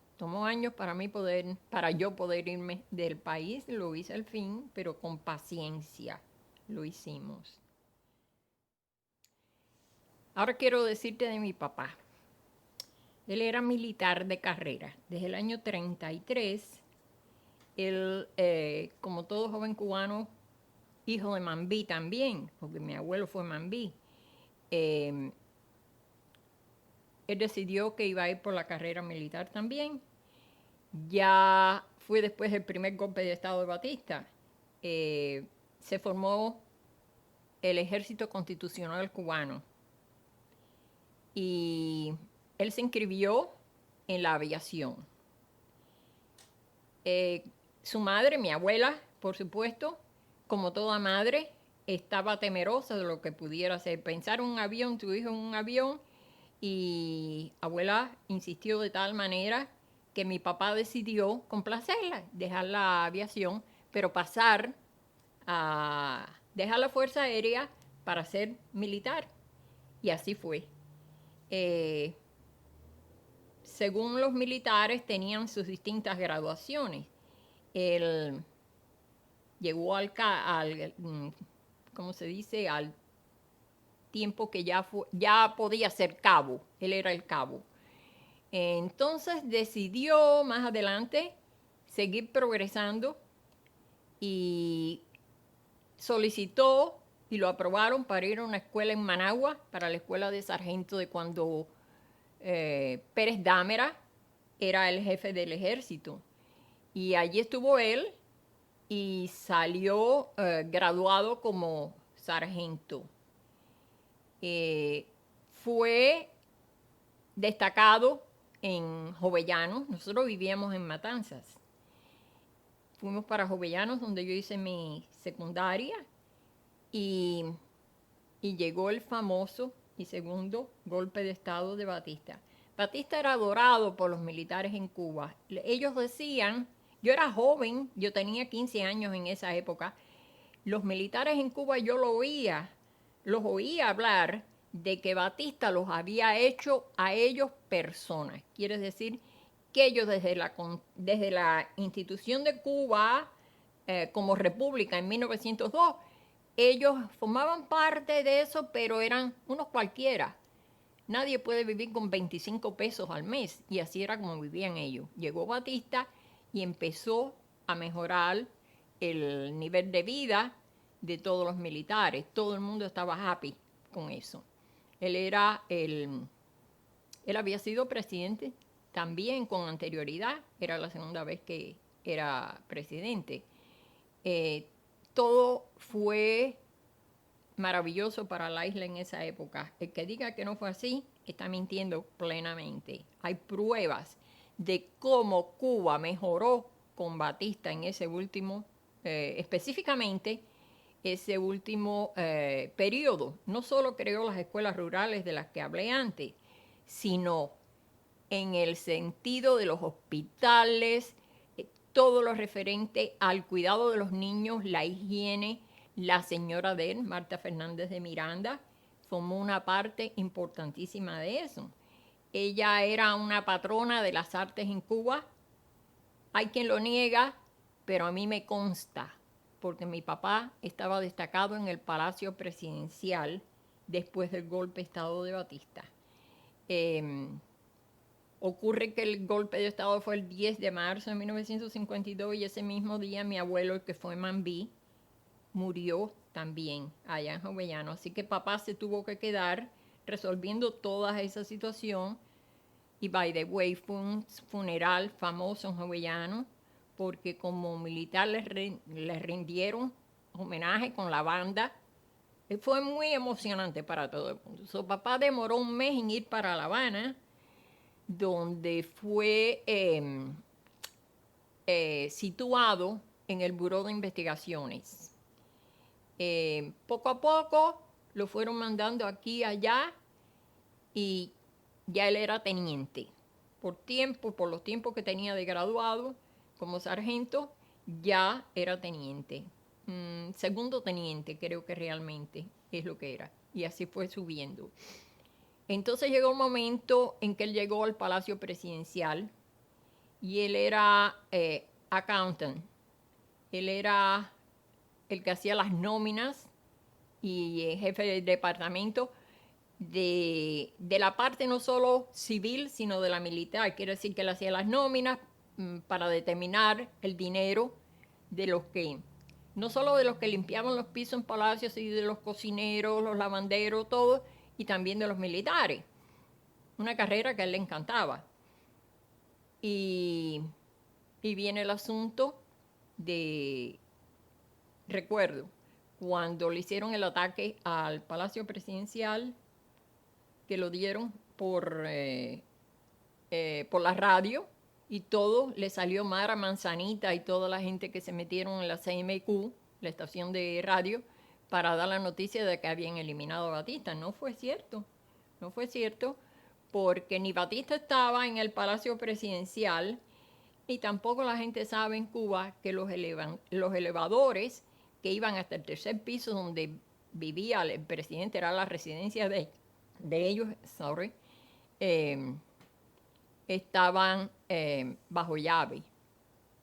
para yo poder irme del país. Lo hice al fin, pero con paciencia lo hicimos. Ahora quiero decirte de mi papá. Él era militar de carrera. Desde el año 33 Él, como todo joven cubano, hijo de Mambí también, porque mi abuelo fue Mambí, él decidió que iba a ir por la carrera militar también. Ya fue después del primer golpe de Estado de Batista. Se formó el Ejército Constitucional Cubano y él se inscribió en la aviación. Su madre, mi abuela, por supuesto, como toda madre, estaba temerosa de lo que pudiera hacer. Pensar en un avión, tu hijo en un avión, y abuela insistió de tal manera que mi papá decidió complacerla, dejar la aviación, pero pasar a dejar la Fuerza Aérea para ser militar. Y así fue. Según los militares, tenían sus distintas graduaciones. Él llegó ¿cómo se dice? Al tiempo que ya podía ser cabo. Él era el cabo. Entonces decidió más adelante seguir progresando y solicitó y lo aprobaron para ir a una escuela en Managua, para la escuela de sargento de cuando Pérez Dámera era el jefe del ejército. Y allí estuvo él y salió graduado como sargento. Fue destacado en Jovellanos. Nosotros vivíamos en Matanzas. Fuimos para Jovellanos, donde yo hice mi secundaria, y llegó el famoso y segundo golpe de Estado de Batista. Batista era adorado por los militares en Cuba. Ellos decían, yo era joven, yo tenía 15 años en esa época, los militares en Cuba yo los oía hablar de que Batista los había hecho a ellos personas. Quiere decir que ellos desde la institución de Cuba como república en 1902, ellos formaban parte de eso, pero eran unos cualquiera. Nadie puede vivir con 25 pesos al mes, y así era como vivían ellos. Llegó Batista y empezó a mejorar el nivel de vida de todos los militares. Todo el mundo estaba happy con eso. Él había sido presidente también con anterioridad, era la segunda vez que era presidente. Todo fue maravilloso para la isla en esa época. El que diga que no fue así está mintiendo plenamente. Hay pruebas de cómo Cuba mejoró con Batista en ese último, específicamente ese último periodo. No solo creó las escuelas rurales de las que hablé antes, sino en el sentido de los hospitales, todo lo referente al cuidado de los niños, la higiene. La señora de él, Marta Fernández de Miranda, formó una parte importantísima de eso. Ella era una patrona de las artes en Cuba. Hay quien lo niega, pero a mí me consta, porque mi papá estaba destacado en el Palacio Presidencial después del golpe de Estado de Batista. Ocurre que el golpe de Estado fue el 10 de marzo de 1952 y ese mismo día mi abuelo, el que fue Mambí, murió también allá en Jovellano. Así que papá se tuvo que quedar resolviendo toda esa situación. Y by the way, fue un funeral famoso en Jovellano, porque como militar les rindieron homenaje con la banda. Fue muy emocionante para todo el mundo. So, papá demoró un mes en ir para La Habana, donde fue situado en el Buró de Investigaciones. Poco a poco lo fueron mandando aquí y allá, y ya él era teniente. Por los tiempos que tenía de graduado como sargento, ya era teniente. Segundo teniente creo que realmente es lo que era. Y así fue subiendo. Entonces llegó un momento en que él llegó al Palacio Presidencial y él era accountant. Él era el que hacía las nóminas y jefe del departamento de la parte no solo civil, sino de la militar. Quiere decir que él hacía las nóminas, para determinar el dinero de los que, no solo de los que limpiaban los pisos en palacios, sino de los cocineros, los lavanderos, todo, y también de los militares. Una carrera que a él le encantaba. Y viene el asunto de, recuerdo, cuando le hicieron el ataque al Palacio Presidencial, que lo dieron por la radio, y todo le salió Mara Manzanita y toda la gente que se metieron en la CMQ, la estación de radio, para dar la noticia de que habían eliminado a Batista. No fue cierto, no fue cierto, porque ni Batista estaba en el Palacio Presidencial, y tampoco la gente sabe en Cuba que los elevadores que iban hasta el tercer piso donde vivía el presidente, era la residencia de ellos, estaban bajo llave.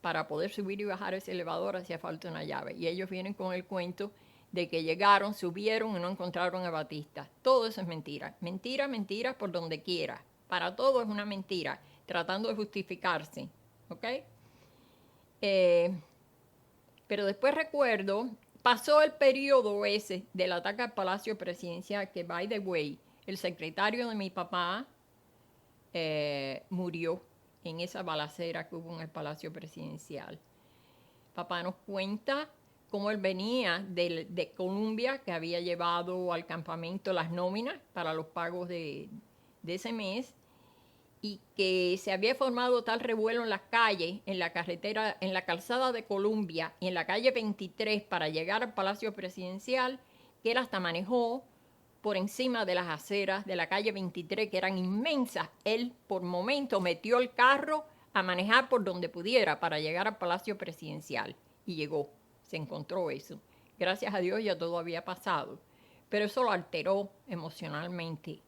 Para poder subir y bajar ese elevador hacía falta una llave. Y ellos vienen con el cuento de que llegaron, subieron y no encontraron a Batista. Todo eso es mentira. Mentira, mentira por donde quiera. Para todo es una mentira, tratando de justificarse. ¿Ok? Pero después recuerdo, pasó el periodo ese del ataque al Palacio Presidencial, que, by the way, el secretario de mi papá murió en esa balacera que hubo en el Palacio Presidencial. Papá nos cuenta cómo él venía de Colombia, que había llevado al campamento las nóminas para los pagos de ese mes, y que se había formado tal revuelo en las calles, en la carretera, en la calzada de Colombia y en la calle 23 para llegar al Palacio Presidencial, que él hasta manejó por encima de las aceras de la calle 23, que eran inmensas. Él por momento metió el carro a manejar por donde pudiera para llegar al Palacio Presidencial. Y llegó, se encontró eso. Gracias a Dios ya todo había pasado. Pero eso lo alteró emocionalmente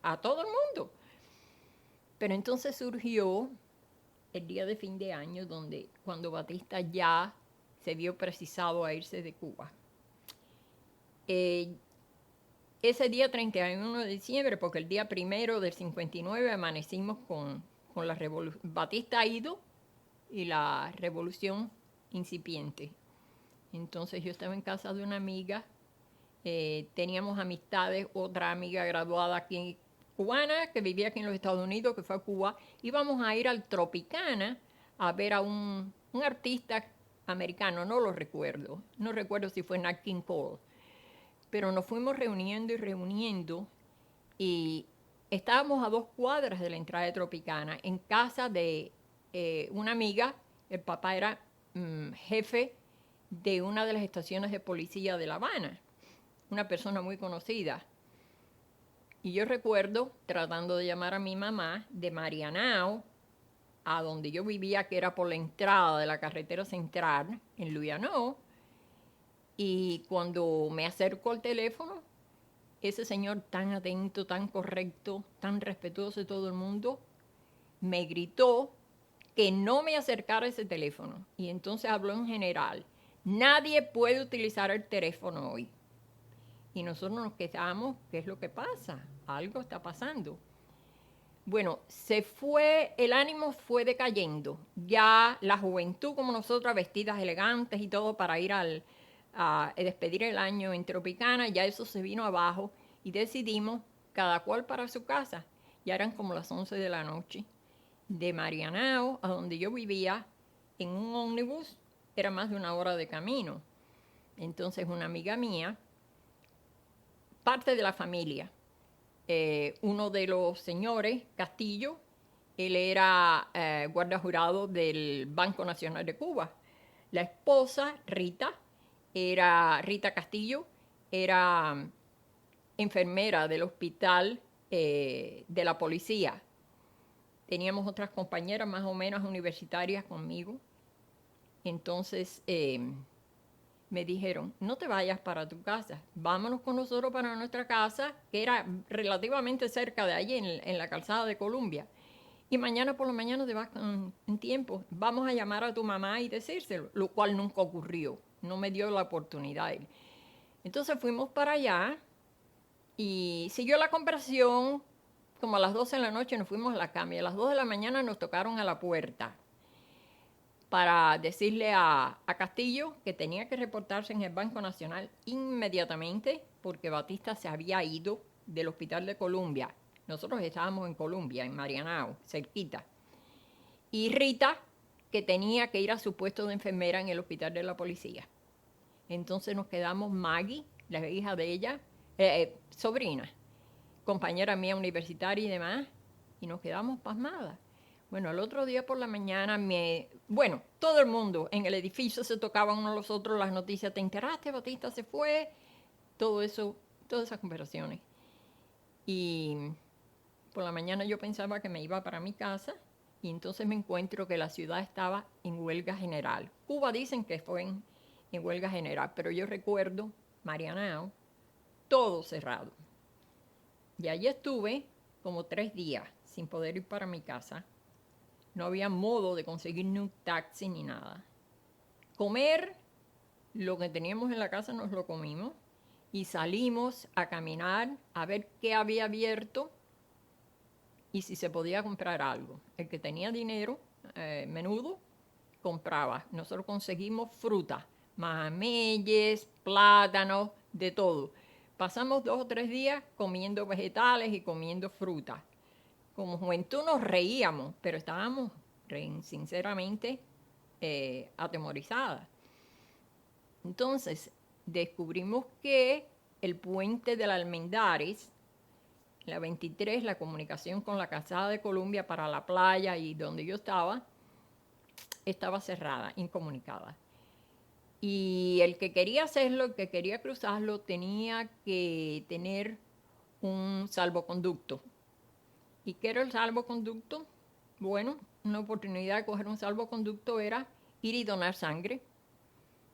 a todo el mundo. Pero entonces surgió el día de fin de año, cuando Batista ya se vio precisado a irse de Cuba. Ese día 31 de diciembre, porque el día 1 del 59 amanecimos con la revolución. Batista ha ido y la revolución incipiente. Entonces yo estaba en casa de una amiga, teníamos amistades, otra amiga graduada aquí, cubana, que vivía aquí en los Estados Unidos, que fue a Cuba. Íbamos a ir al Tropicana a ver a un artista americano, no lo recuerdo. No recuerdo si fue Nat King Cole. Pero nos fuimos reuniendo y estábamos a 2 cuadras de la entrada de Tropicana, en casa de una amiga. El papá era jefe de una de las estaciones de policía de La Habana, una persona muy conocida. Y yo recuerdo tratando de llamar a mi mamá de Marianao, a donde yo vivía, que era por la entrada de la carretera central, en Luyanó. Y cuando me acerco al teléfono, ese señor tan atento, tan correcto, tan respetuoso de todo el mundo, me gritó que no me acercara ese teléfono. Y entonces habló en general. Nadie puede utilizar el teléfono hoy. Y nosotros nos quedamos, ¿qué es lo que pasa? Algo está pasando. Bueno, el ánimo fue decayendo. Ya la juventud, como nosotras, vestidas elegantes y todo para ir a despedir el año en Tropicana, ya eso se vino abajo y decidimos cada cual para su casa. Ya eran como las 11 de la noche. De Marianao, a donde yo vivía, en un ómnibus, era más de 1 hora de camino. Entonces una amiga mía, parte de la familia, uno de los señores, Castillo, él era guardia jurado del Banco Nacional de Cuba. La esposa, Rita Castillo, era enfermera del hospital de la policía. Teníamos otras compañeras más o menos universitarias conmigo. Entonces me dijeron, no te vayas para tu casa, vámonos con nosotros para nuestra casa, que era relativamente cerca de allí, en la calzada de Colombia. Y mañana por la mañana te vas en tiempo. Vamos a llamar a tu mamá y decírselo, lo cual nunca ocurrió. No me dio la oportunidad. Entonces fuimos para allá y siguió la conversación. Como a las 12 de la noche nos fuimos a la cama y a las 2 de la mañana nos tocaron a la puerta. para decirle a Castillo que tenía que reportarse en el Banco Nacional inmediatamente porque Batista se había ido del Hospital de Columbia. Nosotros estábamos en Columbia, en Marianao, cerquita. Y Rita, que tenía que ir a su puesto de enfermera en el Hospital de la Policía. Entonces nos quedamos Maggie, la hija de ella, sobrina, compañera mía universitaria y demás, y nos quedamos pasmadas. Bueno, el otro día por la mañana, todo el mundo en el edificio se tocaban unos a los otros las noticias. ¿Te enteraste? Batista se fue. Todo eso, todas esas conversaciones. Y por la mañana yo pensaba que me iba para mi casa y entonces me encuentro que la ciudad estaba en huelga general. Cuba dicen que fue en huelga general, pero yo recuerdo Marianao, todo cerrado. Y allí estuve como 3 días sin poder ir para mi casa. No había modo de conseguir ni un taxi ni nada. Comer, lo que teníamos en la casa nos lo comimos y salimos a caminar a ver qué había abierto y si se podía comprar algo. El que tenía dinero, menudo, compraba. Nosotros conseguimos fruta, mameyes, plátanos, de todo. Pasamos 2 o 3 días comiendo vegetales y comiendo fruta. Como juventud nos reíamos, pero estábamos sinceramente atemorizadas. Entonces descubrimos que el puente de la Almendares, la 23, la comunicación con la Calzada de Columbia para la playa y donde yo estaba cerrada, incomunicada. Y el que quería hacerlo, el que quería cruzarlo, tenía que tener un salvoconducto. ¿Y qué era el salvoconducto? Bueno, una oportunidad de coger un salvoconducto era ir y donar sangre.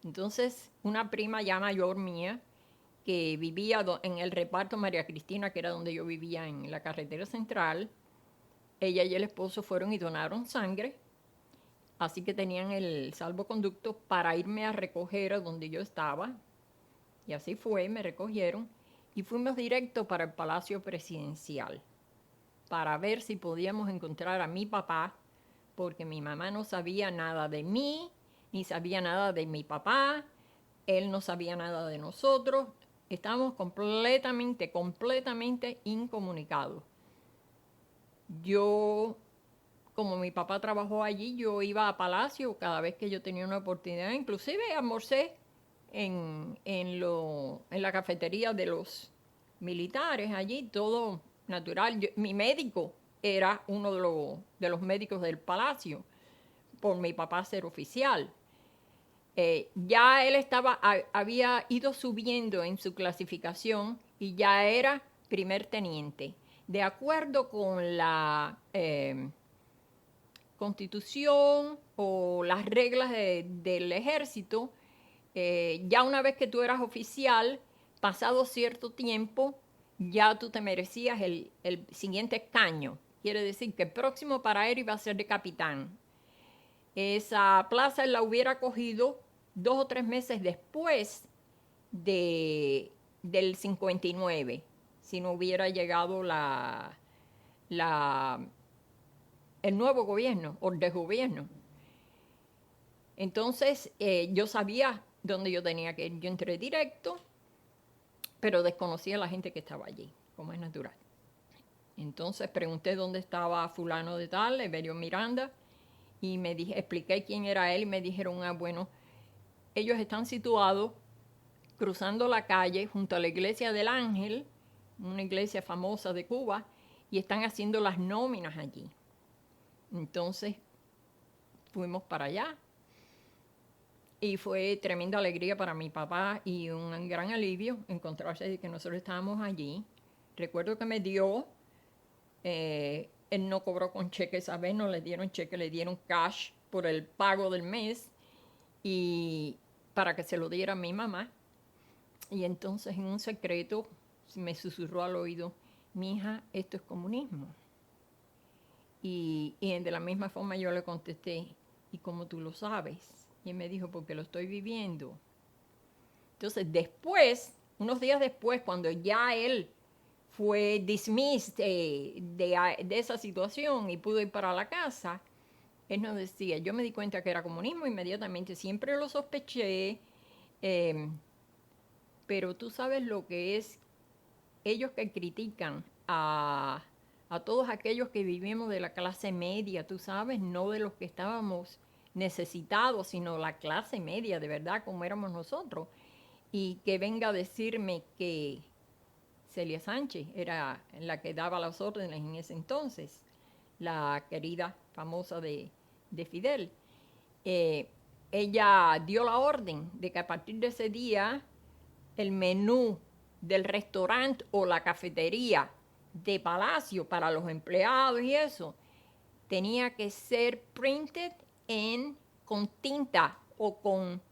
Entonces, una prima ya mayor mía, que vivía en el reparto María Cristina, que era donde yo vivía en la carretera central, ella y el esposo fueron y donaron sangre, así que tenían el salvoconducto para irme a recoger a donde yo estaba. Y así fue, me recogieron y fuimos directo para el Palacio Presidencial, para ver si podíamos encontrar a mi papá, porque mi mamá no sabía nada de mí, ni sabía nada de mi papá, él no sabía nada de nosotros, estábamos completamente incomunicados. Yo, como mi papá trabajó allí, yo iba a Palacio cada vez que yo tenía una oportunidad, inclusive almorcé en la cafetería de los militares allí, todo natural. Mi médico era uno de los médicos del Palacio, por mi papá ser oficial. Ya él había ido subiendo en su clasificación y ya era primer teniente. De acuerdo con la constitución o las reglas del ejército, ya una vez que tú eras oficial, pasado cierto tiempo, ya tú te merecías el siguiente escaño. Quiere decir que el próximo para él iba a ser de capitán. Esa plaza él la hubiera cogido 2 o 3 meses después del 59, si no hubiera llegado el nuevo gobierno o el desgobierno. Entonces yo sabía dónde yo tenía que ir. Yo entré directo, pero desconocía a la gente que estaba allí, como es natural. Entonces pregunté dónde estaba fulano de tal, Evelio Miranda, y expliqué quién era él y me dijeron, bueno, ellos están situados cruzando la calle junto a la iglesia del Ángel, una iglesia famosa de Cuba, y están haciendo las nóminas allí. Entonces fuimos para allá y fue tremenda alegría para mi papá y un gran alivio encontrarse de que nosotros estábamos allí. Recuerdo que me dio, él no cobró con cheque esa vez, no le dieron cheque, le dieron cash por el pago del mes y para que se lo diera a mi mamá. Y entonces en un secreto me susurró al oído, mi hija, esto es comunismo. Y de la misma forma yo le contesté, ¿y cómo tú lo sabes? Y él me dijo, porque lo estoy viviendo. Entonces después, unos días después, cuando ya él fue dismissed de esa situación y pudo ir para la casa, Él nos decía, yo me di cuenta que era comunismo inmediatamente, siempre lo sospeché, pero tú sabes lo que es ellos que critican a todos aquellos que vivimos de la clase media, tú sabes, no de los que estábamos necesitados, sino la clase media, de verdad, como éramos nosotros, y que venga a decirme que Celia Sánchez era la que daba las órdenes en ese entonces, la querida famosa de Fidel. Ella dio la orden de que a partir de ese día el menú del restaurante o la cafetería de Palacio para los empleados y eso tenía que ser printed con tinta o con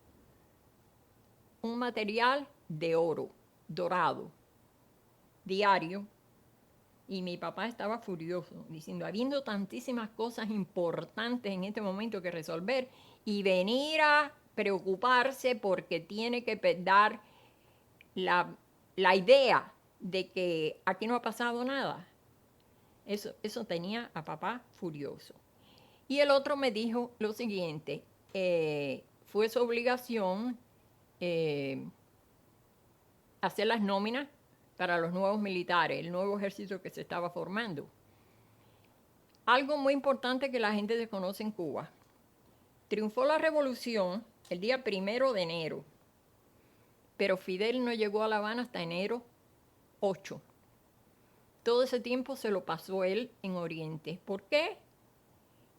un material de oro dorado diario. Y mi papá estaba furioso, diciendo, habiendo tantísimas cosas importantes en este momento que resolver y venir a preocuparse porque tiene que dar la idea de que aquí no ha pasado nada. Eso tenía a papá furioso. Y el otro me dijo lo siguiente, fue su obligación hacer las nóminas para los nuevos militares, el nuevo ejército que se estaba formando. Algo muy importante que la gente desconoce en Cuba. Triunfó la revolución el día 1 de enero, pero Fidel no llegó a La Habana hasta enero 8. Todo ese tiempo se lo pasó él en Oriente. ¿Por qué?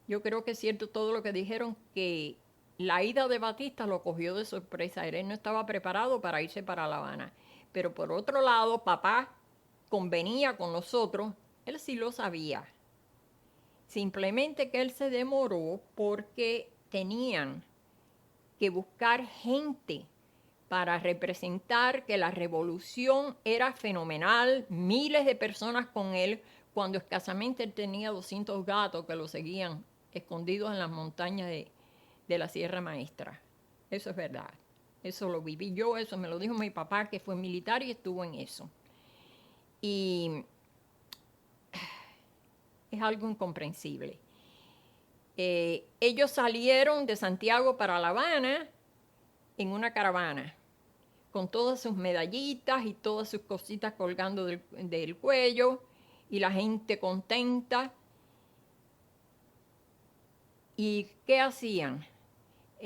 Yo creo que es cierto todo lo que dijeron, que la ida de Batista lo cogió de sorpresa. Él no estaba preparado para irse para La Habana. Pero por otro lado, papá convenía con nosotros, él sí lo sabía. Simplemente que él se demoró porque tenían que buscar gente para representar que la revolución era fenomenal, miles de personas con él, cuando escasamente él tenía 200 gatos que lo seguían escondidos en las montañas de la Sierra Maestra. Eso es verdad. Eso lo viví yo, eso me lo dijo mi papá, que fue militar y estuvo en eso. Y es algo incomprensible. Ellos salieron de Santiago para La Habana en una caravana, con todas sus medallitas y todas sus cositas colgando del cuello, y la gente contenta. ¿Y qué hacían?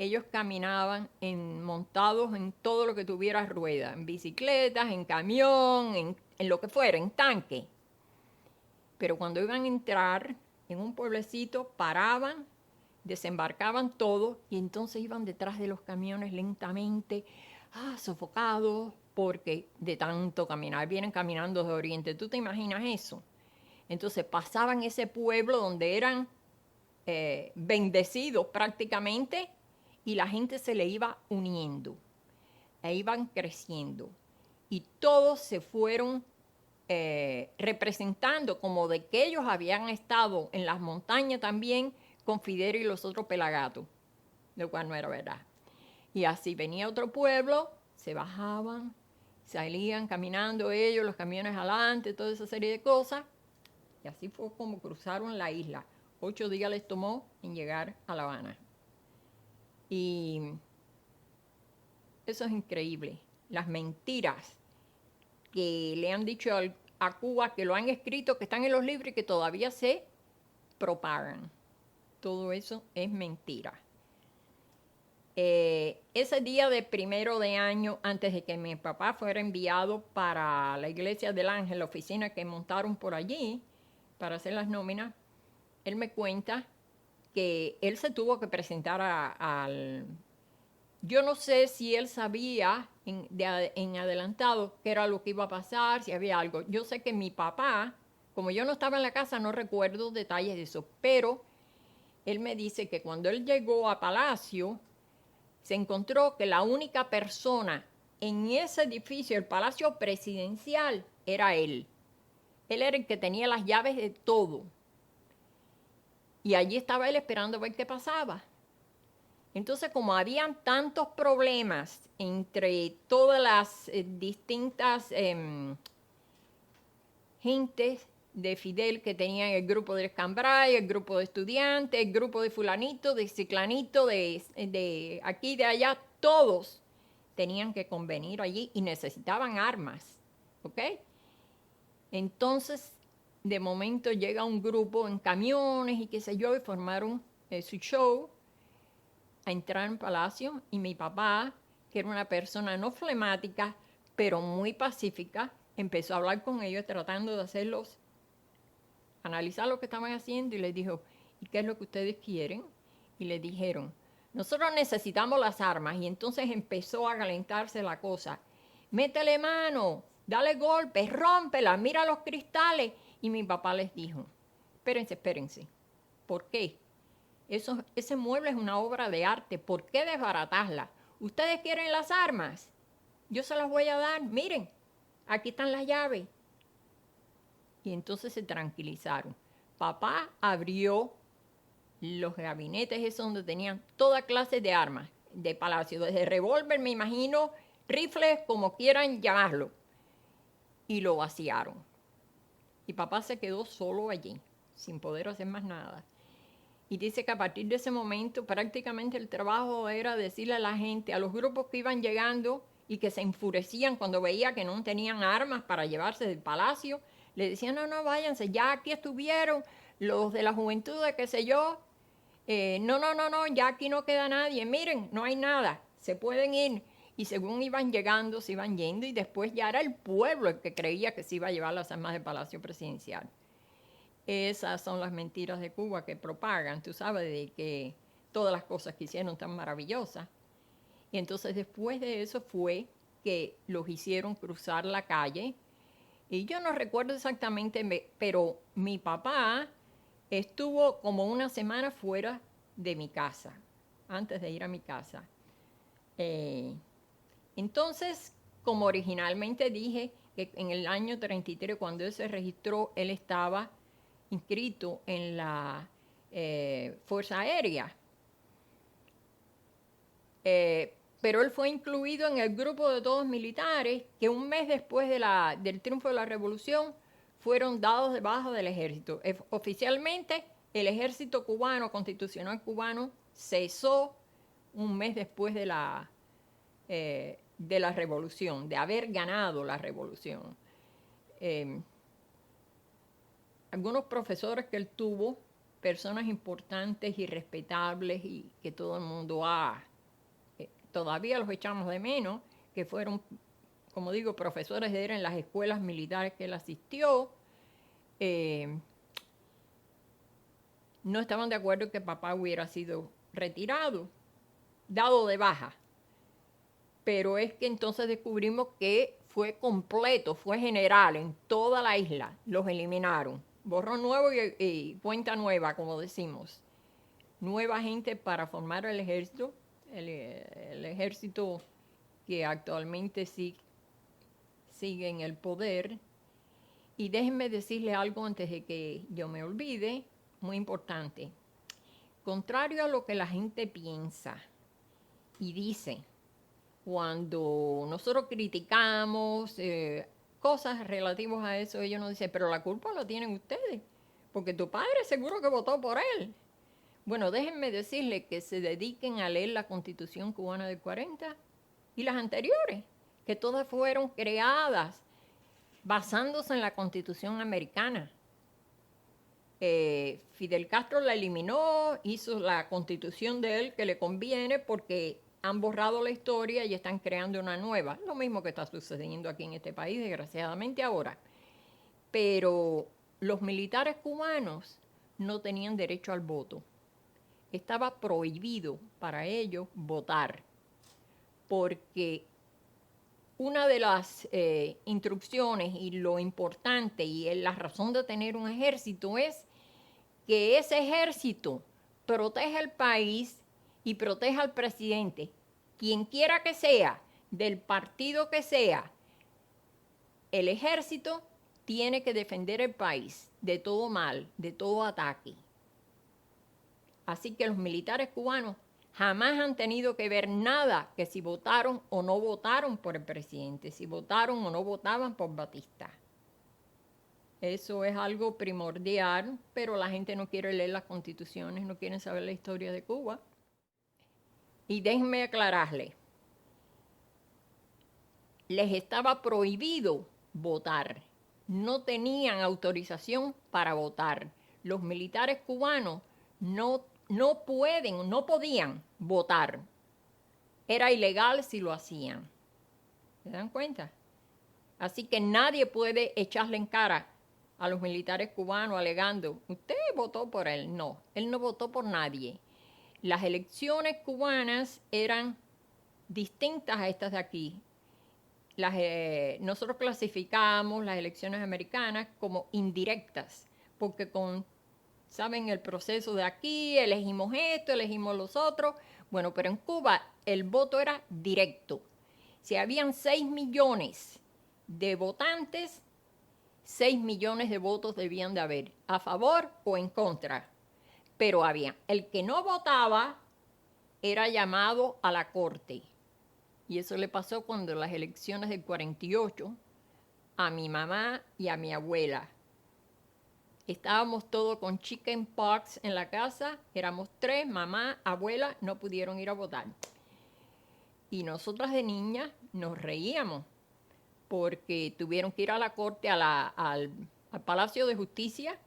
Ellos caminaban montados en todo lo que tuviera rueda, en bicicletas, en camión, en lo que fuera, en tanque. Pero cuando iban a entrar en un pueblecito, paraban, desembarcaban todo y entonces iban detrás de los camiones lentamente, sofocados, porque de tanto caminar, vienen caminando de Oriente. ¿Tú te imaginas eso? Entonces pasaban ese pueblo donde eran bendecidos prácticamente, y la gente se le iba uniendo, e iban creciendo, y todos se fueron representando como de que ellos habían estado en las montañas también con Fidel y los otros pelagatos, lo cual no era verdad. Y así venía otro pueblo, se bajaban, salían caminando ellos, los camiones adelante, toda esa serie de cosas, y así fue como cruzaron la isla. 8 días les tomó en llegar a La Habana. Y eso es increíble. Las mentiras que le han dicho a Cuba, que lo han escrito, que están en los libros y que todavía se propagan. Todo eso es mentira. Ese día de 1 de año, antes de que mi papá fuera enviado para la Iglesia del Ángel, la oficina que montaron por allí para hacer las nóminas, él me cuenta que él se tuvo que presentar al... Yo no sé si él sabía en adelantado qué era lo que iba a pasar, si había algo. Yo sé que mi papá, como yo no estaba en la casa, no recuerdo detalles de eso, pero él me dice que cuando él llegó a Palacio, se encontró que la única persona en ese edificio, el Palacio Presidencial, era él. Él era el que tenía las llaves de todo. Y allí estaba él esperando a ver qué pasaba. Entonces, como habían tantos problemas entre todas las distintas gentes de Fidel que tenían el grupo de Escambray, el grupo de estudiantes, el grupo de fulanito, de ciclanito, de aquí, de allá, todos tenían que convenir allí y necesitaban armas, ¿ok? Entonces, de momento llega un grupo en camiones y qué sé yo, y formaron su show a entrar en Palacio, y mi papá, que era una persona no flemática, pero muy pacífica, empezó a hablar con ellos tratando de hacerlos analizar lo que estaban haciendo y les dijo, ¿y qué es lo que ustedes quieren? Y les dijeron, nosotros necesitamos las armas. Y entonces empezó a calentarse la cosa. Métele mano, dale golpes, rómpela, mira los cristales. Y mi papá les dijo, espérense, espérense. ¿Por qué? Ese mueble es una obra de arte. ¿Por qué desbaratarla? ¿Ustedes quieren las armas? Yo se las voy a dar. Miren, aquí están las llaves. Y entonces se tranquilizaron. Papá abrió los gabinetes esos donde tenían toda clase de armas de Palacio, desde revólver, me imagino, rifles, como quieran llamarlo. Y lo vaciaron. Y papá se quedó solo allí, sin poder hacer más nada. Y dice que a partir de ese momento prácticamente el trabajo era decirle a la gente, a los grupos que iban llegando y que se enfurecían cuando veía que no tenían armas para llevarse del palacio, le decían, no, váyanse, ya aquí estuvieron los de la juventud, de qué sé yo, no, ya aquí no queda nadie, miren, no hay nada, se pueden ir. Y según iban llegando, se iban yendo, y después ya era el pueblo el que creía que se iba a llevar las armas del Palacio Presidencial. Esas son las mentiras de Cuba que propagan, tú sabes, de que todas las cosas que hicieron tan maravillosas. Y entonces después de eso fue que los hicieron cruzar la calle. Y yo no recuerdo exactamente, pero mi papá estuvo como una semana fuera de mi casa, antes de ir a mi casa. Entonces, como originalmente dije, que en el año 33, cuando él se registró, él estaba inscrito en la Fuerza Aérea. Pero él fue incluido en el grupo de todos militares que un mes después del triunfo de la revolución fueron dados de baja del ejército. Oficialmente, el ejército cubano, constitucional cubano, cesó un mes después de la revolución, de haber ganado la revolución. Algunos profesores que él tuvo, personas importantes y respetables y que todo el mundo todavía los echamos de menos, que fueron, como digo, profesores de él en las escuelas militares que él asistió, no estaban de acuerdo en que papá hubiera sido retirado, dado de baja. Pero es que entonces descubrimos que fue completo, fue general en toda la isla, los eliminaron. Borrón nuevo y cuenta nueva, como decimos. Nueva gente para formar el ejército, el ejército que actualmente sigue en el poder. Y déjenme decirle algo antes de que yo me olvide, muy importante. Contrario a lo que la gente piensa y dice, cuando nosotros criticamos cosas relativas a eso, ellos nos dicen, pero la culpa la tienen ustedes, porque tu padre seguro que votó por él. Bueno, déjenme decirles que se dediquen a leer la Constitución cubana del 40 y las anteriores, que todas fueron creadas basándose en la Constitución americana. Fidel Castro la eliminó, hizo la Constitución de él que le conviene porque han borrado la historia y están creando una nueva. Lo mismo que está sucediendo aquí en este país, desgraciadamente ahora. Pero los militares cubanos no tenían derecho al voto. Estaba prohibido para ellos votar, porque una de las instrucciones y lo importante y la razón de tener un ejército es que ese ejército proteja el país y proteja al presidente, quien quiera que sea, del partido que sea. El ejército tiene que defender el país de todo mal, de todo ataque. Así que los militares cubanos jamás han tenido que ver nada que si votaron o no votaron por el presidente, si votaron o no votaban por Batista. Eso es algo primordial, pero la gente no quiere leer las constituciones, no quieren saber la historia de Cuba. Y déjenme aclararle, les estaba prohibido votar, no tenían autorización para votar. Los militares cubanos no podían votar. Era ilegal si lo hacían. ¿Se dan cuenta? Así que nadie puede echarle en cara a los militares cubanos alegando, usted votó por él. No, él no votó por nadie. Las elecciones cubanas eran distintas a estas de aquí. Nosotros clasificamos las elecciones americanas como indirectas, porque saben el proceso de aquí, elegimos esto, elegimos los otros. Bueno, pero en Cuba el voto era directo. Si habían 6 millones de votantes, 6 millones de votos debían de haber, a favor o en contra. Pero el que no votaba era llamado a la corte. Y eso le pasó cuando las elecciones del 48 a mi mamá y a mi abuela. Estábamos todos con chickenpox en la casa, éramos 3, mamá, abuela, no pudieron ir a votar. Y nosotras de niñas nos reíamos porque tuvieron que ir a la corte, al Palacio de Justicia,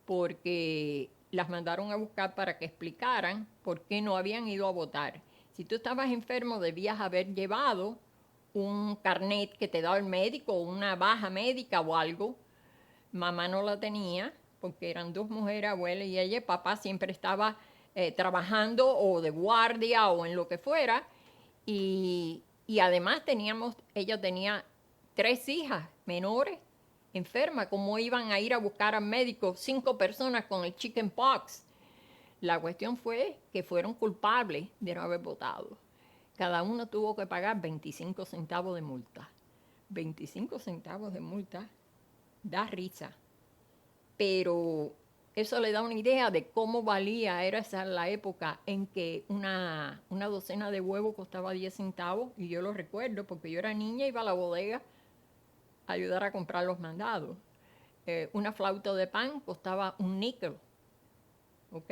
porque las mandaron a buscar para que explicaran por qué no habían ido a votar. Si tú estabas enfermo, debías haber llevado un carnet que te daba el médico, una baja médica o algo. Mamá no la tenía, porque eran 2 mujeres, abuela y ella. Papá siempre estaba trabajando o de guardia o en lo que fuera. Y además ella tenía 3 hijas menores enfermas. ¿Cómo iban a ir a buscar al médico 5 personas con el chickenpox? La cuestión fue que fueron culpables de no haber votado. Cada uno tuvo que pagar 25 centavos de multa. 25 centavos de multa da risa. Pero eso le da una idea de cómo valía. Era esa la época en que una docena de huevos costaba 10 centavos. Y yo lo recuerdo porque yo era niña y iba a la bodega a ayudar a comprar los mandados. Una flauta de pan costaba un níquel. ¿Ok?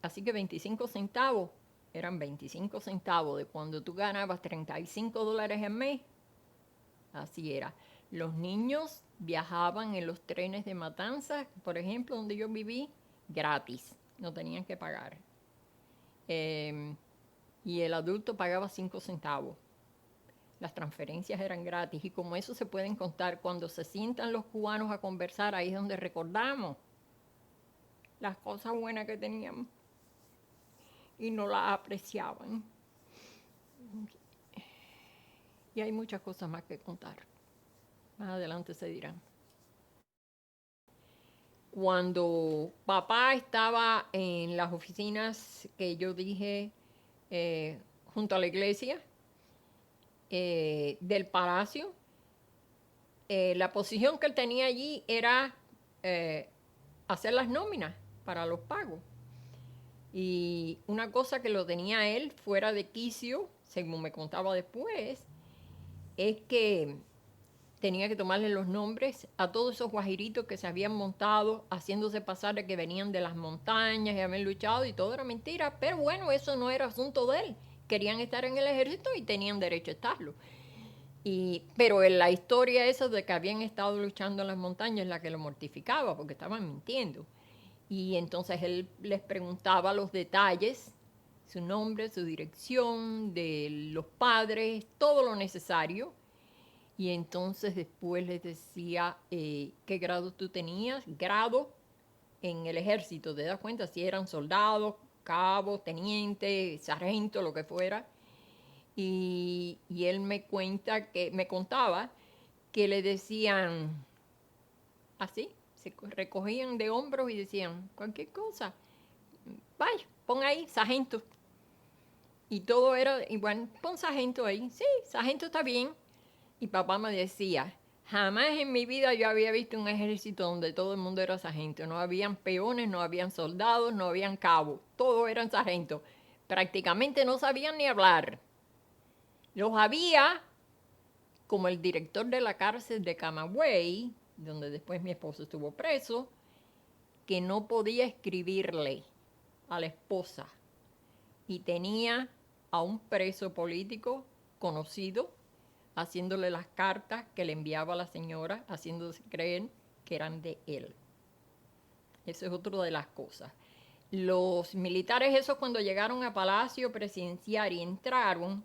Así que 25 centavos eran 25 centavos de cuando tú ganabas $35 al mes. Así era. Los niños viajaban en los trenes de Matanzas, por ejemplo, donde yo viví, gratis. No tenían que pagar. Y el adulto pagaba 5 centavos. Las transferencias eran gratis. Y como eso se pueden contar, cuando se sientan los cubanos a conversar, ahí es donde recordamos las cosas buenas que teníamos y no las apreciaban. Y hay muchas cosas más que contar. Más adelante se dirán. Cuando papá estaba en las oficinas que yo dije junto a la iglesia del palacio, la posición que él tenía allí era hacer las nóminas para los pagos. Y una cosa que lo tenía él fuera de quicio, según me contaba después, es que tenía que tomarle los nombres a todos esos guajiritos que se habían montado, haciéndose pasar de que venían de las montañas y habían luchado, y todo era mentira. Pero bueno, eso no era asunto de él. Querían estar en el ejército y tenían derecho a estarlo. Pero en la historia esa de que habían estado luchando en las montañas es la que lo mortificaba, porque estaban mintiendo. Y entonces él les preguntaba los detalles, su nombre, su dirección, de los padres, todo lo necesario. Y entonces después les decía qué grado tú tenías, grado en el ejército, te das cuenta si eran soldados, cabos, tenientes, sargento, lo que fuera. Y él me contaba que le decían así, se recogían de hombros y decían cualquier cosa, vaya, pon ahí sargento. Y todo era igual, pon sargento ahí, sí, sargento está bien. Y papá me decía, jamás en mi vida yo había visto un ejército donde todo el mundo era sargento. No habían peones, no habían soldados, no habían cabos. Todos eran sargentos. Prácticamente no sabían ni hablar. Los había, como el director de la cárcel de Camagüey, donde después mi esposo estuvo preso, que no podía escribirle a la esposa y tenía a un preso político conocido haciéndole las cartas que le enviaba a la señora, haciéndose creer que eran de él. Eso es otra de las cosas. Los militares esos cuando llegaron a Palacio Presidencial y entraron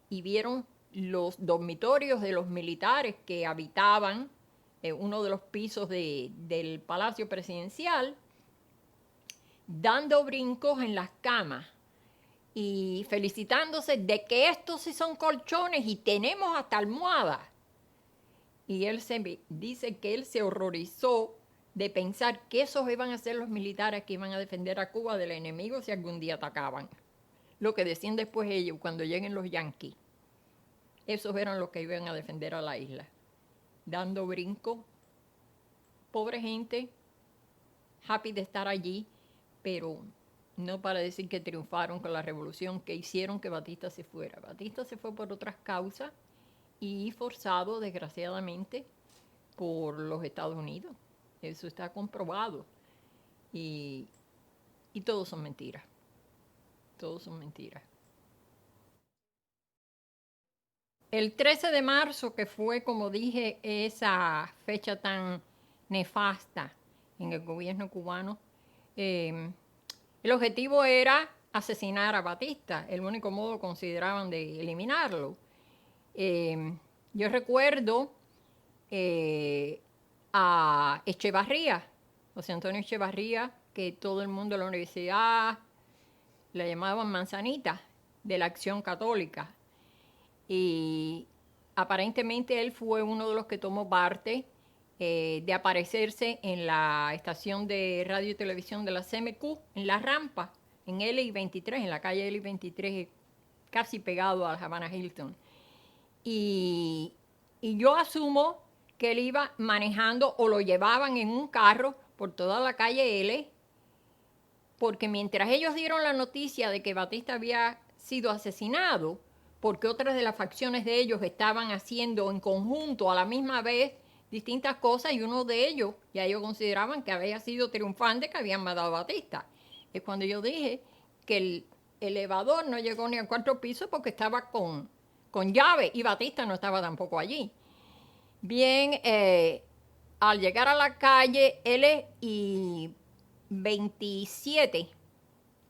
y vieron los dormitorios de los militares que habitaban uno de los pisos del Palacio Presidencial, dando brincos en las camas y felicitándose de que estos sí son colchones y tenemos hasta almohadas. Y él dice que él se horrorizó de pensar que esos iban a ser los militares que iban a defender a Cuba del enemigo si algún día atacaban. Lo que decían después ellos, cuando lleguen los yanquis. Esos eran los que iban a defender a la isla. Dando brinco. Pobre gente, happy de estar allí, pero no para decir que triunfaron con la revolución, que hicieron que Batista se fuera. Batista se fue por otras causas y forzado, desgraciadamente, por los Estados Unidos. Eso está comprobado. Y todos son mentiras. Todos son mentiras. El 13 de marzo, que fue, como dije, esa fecha tan nefasta en el gobierno cubano, el objetivo era asesinar a Batista. El único modo consideraban de eliminarlo. Yo recuerdo a Echevarría, José Antonio Echevarría, que todo el mundo de la universidad le llamaban Manzanita, de la Acción Católica. Y aparentemente él fue uno de los que tomó parte de aparecerse en la estación de radio y televisión de la CMQ, en la rampa, en LI-23, en la calle LI-23, casi pegado a la Havana Hilton. Y yo asumo que él iba manejando o lo llevaban en un carro por toda la calle L, porque mientras ellos dieron la noticia de que Batista había sido asesinado, porque otras de las facciones de ellos estaban haciendo en conjunto a la misma vez distintas cosas, y uno de ellos, ya ellos consideraban que había sido triunfante, que habían matado a Batista. Es cuando yo dije que el elevador no llegó ni al 4º piso porque estaba con llave, y Batista no estaba tampoco allí. Bien, al llegar a la calle L-27,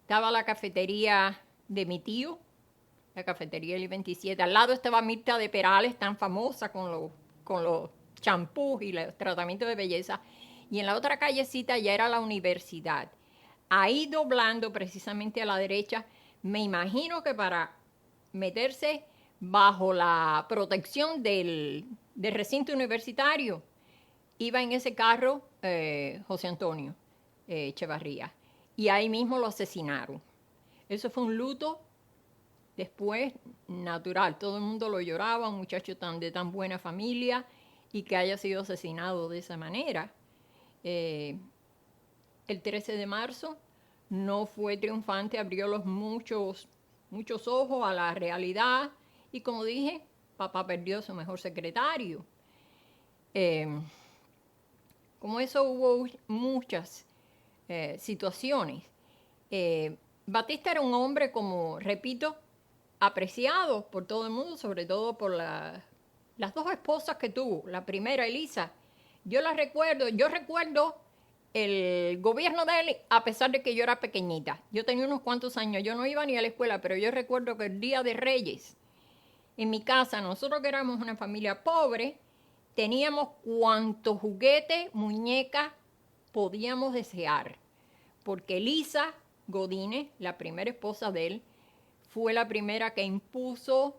estaba la cafetería de mi tío, la cafetería L-27. Al lado estaba Mirta de Perales, tan famosa con los champús y los tratamientos de belleza. Y en la otra callecita ya era la universidad. Ahí doblando precisamente a la derecha, me imagino que para meterse bajo la protección del recinto universitario, iba en ese carro José Antonio Echevarría. Y ahí mismo lo asesinaron. Eso fue un luto después natural. Todo el mundo lo lloraba, un muchacho de tan buena familia, y que haya sido asesinado de esa manera. El 13 de marzo no fue triunfante, abrió los muchos ojos a la realidad, y como dije, papá perdió a su mejor secretario. Como eso hubo muchas situaciones. Batista era un hombre, como repito, apreciado por todo el mundo, sobre todo por las dos esposas que tuvo. La primera, Elisa, yo recuerdo el gobierno de él, a pesar de que yo era pequeñita. Yo tenía unos cuantos años, yo no iba ni a la escuela, pero yo recuerdo que el Día de Reyes, en mi casa, nosotros que éramos una familia pobre, teníamos cuantos juguetes, muñecas podíamos desear, porque Elisa Godínez, la primera esposa de él, fue la primera que impuso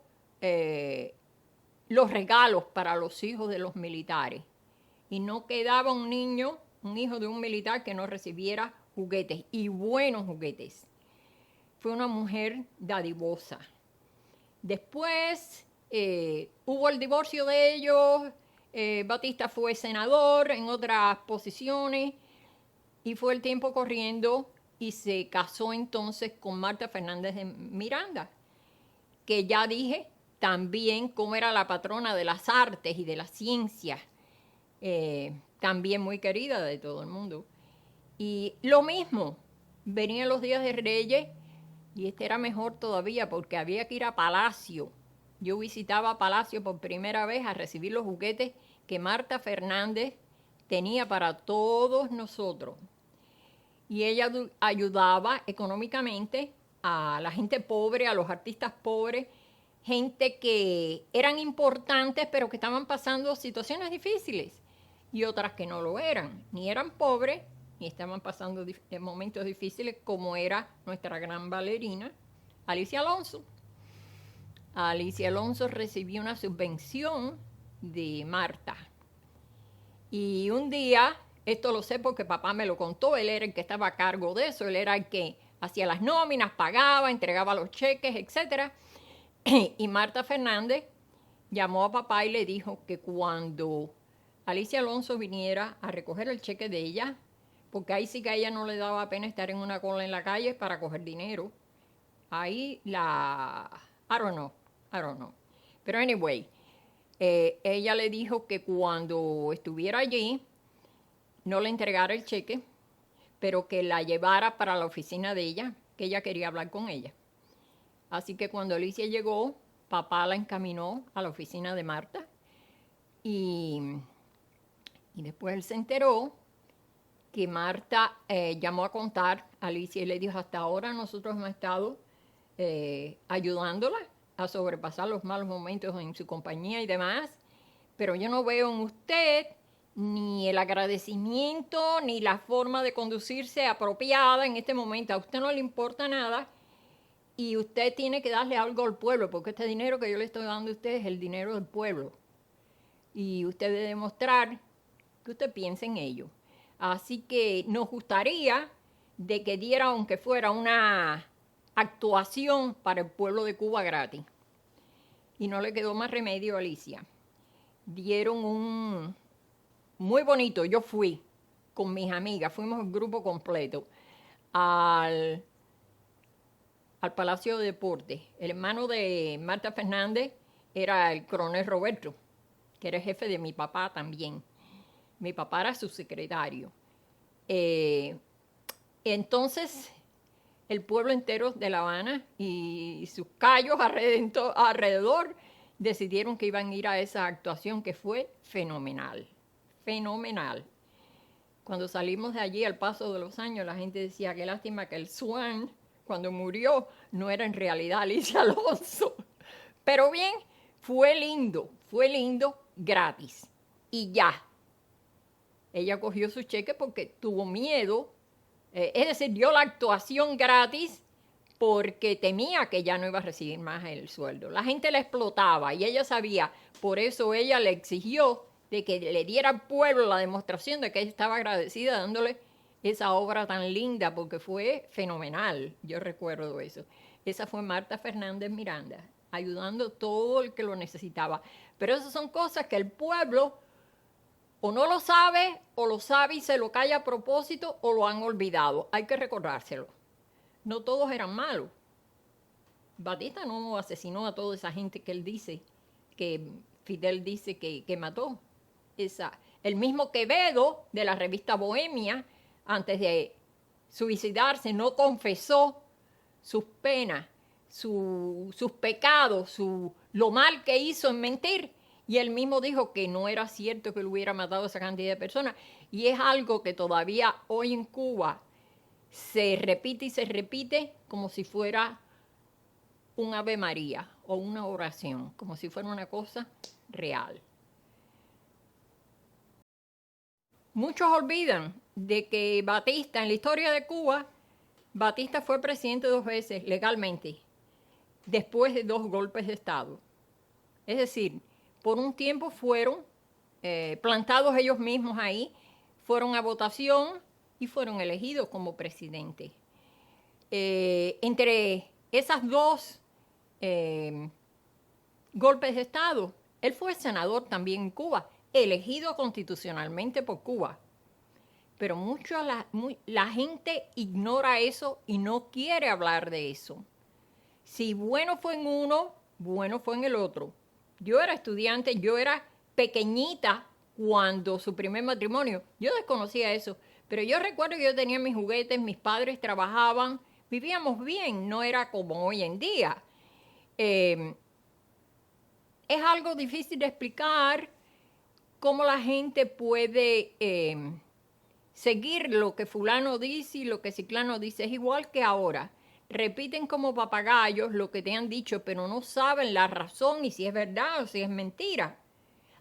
los regalos para los hijos de los militares. Y no quedaba un hijo de un militar que no recibiera juguetes, y buenos juguetes. Fue una mujer dadivosa. Después hubo el divorcio de ellos. Batista fue senador en otras posiciones, y fue el tiempo corriendo, y se casó entonces con Marta Fernández de Miranda, que ya dije también cómo era la patrona de las artes y de las ciencias. también muy querida de todo el mundo. Y lo mismo, venían los días de Reyes y este era mejor todavía porque había que ir a Palacio. Yo visitaba Palacio por primera vez a recibir los juguetes que Marta Fernández tenía para todos nosotros. Y ella ayudaba económicamente a la gente pobre, a los artistas pobres, gente que eran importantes pero que estaban pasando situaciones difíciles y otras que no lo eran, ni eran pobres ni estaban pasando momentos difíciles, como era nuestra gran bailarina Alicia Alonso. Alicia Alonso recibió una subvención de Marta. Y un día, esto lo sé porque papá me lo contó, él era el que estaba a cargo de eso, él era el que hacía las nóminas, pagaba, entregaba los cheques, etc. Y Marta Fernández llamó a papá y le dijo que cuando Alicia Alonso viniera a recoger el cheque de ella, porque ahí sí que a ella no le daba pena estar en una cola en la calle para coger dinero. Ahí I don't know. Pero anyway, ella le dijo que cuando estuviera allí, no le entregara el cheque, pero que la llevara para la oficina de ella, que ella quería hablar con ella. Así que cuando Alicia llegó, papá la encaminó a la oficina de Marta y después él se enteró que Marta llamó a contar a Alicia y le dijo: hasta ahora nosotros hemos estado ayudándola a sobrepasar los malos momentos en su compañía y demás, pero yo no veo en usted ni el agradecimiento ni la forma de conducirse apropiada en este momento. A usted no le importa nada y usted tiene que darle algo al pueblo, porque este dinero que yo le estoy dando a usted es el dinero del pueblo y usted debe demostrar que usted piensa en ello. Así que nos gustaría de que diera, aunque fuera una actuación para el pueblo de Cuba gratis. Y no le quedó más remedio a Alicia. Dieron un muy bonito, yo fui con mis amigas, fuimos el grupo completo al Palacio de Deportes. El hermano de Marta Fernández era el coronel Roberto, que era el jefe de mi papá también. Mi papá era su secretario. Entonces, el pueblo entero de La Habana y sus callos alrededor decidieron que iban a ir a esa actuación, que fue fenomenal. Fenomenal. Cuando salimos de allí, al paso de los años, la gente decía: qué lástima que el Swan, cuando murió, no era en realidad Alicia Alonso. Pero bien, fue lindo, gratis. Y ya. Ella cogió su cheque porque tuvo miedo, es decir, dio la actuación gratis porque temía que ya no iba a recibir más el sueldo. La gente la explotaba y ella sabía, por eso ella le exigió de que le diera al pueblo la demostración de que ella estaba agradecida dándole esa obra tan linda, porque fue fenomenal. Yo recuerdo eso. Esa fue Marta Fernández Miranda, ayudando a todo el que lo necesitaba. Pero esas son cosas que el pueblo o no lo sabe, o lo sabe y se lo calla a propósito, o lo han olvidado. Hay que recordárselo. No todos eran malos. Batista no asesinó a toda esa gente que él dice, que Fidel dice que mató. El mismo Quevedo, de la revista Bohemia, antes de suicidarse, no confesó sus penas, sus pecados, lo mal que hizo en mentir. Y él mismo dijo que no era cierto que él hubiera matado a esa cantidad de personas. Y es algo que todavía hoy en Cuba se repite y se repite como si fuera un Ave María o una oración, como si fuera una cosa real. Muchos olvidan de que Batista, en la historia de Cuba, Batista fue presidente 2 veces legalmente, después de 2 golpes de Estado. Es decir, por un tiempo fueron plantados ellos mismos ahí, fueron a votación y fueron elegidos como presidente. Entre esas 2 golpes de Estado, él fue senador también en Cuba, elegido constitucionalmente por Cuba. Pero la gente ignora eso y no quiere hablar de eso. Si bueno fue en uno, bueno fue en el otro. Yo era estudiante, yo era pequeñita cuando su primer matrimonio. Yo desconocía eso, pero yo recuerdo que yo tenía mis juguetes, mis padres trabajaban, vivíamos bien, no era como hoy en día. Es algo difícil de explicar cómo la gente puede seguir lo que fulano dice y lo que ciclano dice. Es igual que ahora. Repiten como papagayos lo que te han dicho, pero no saben la razón y si es verdad o si es mentira.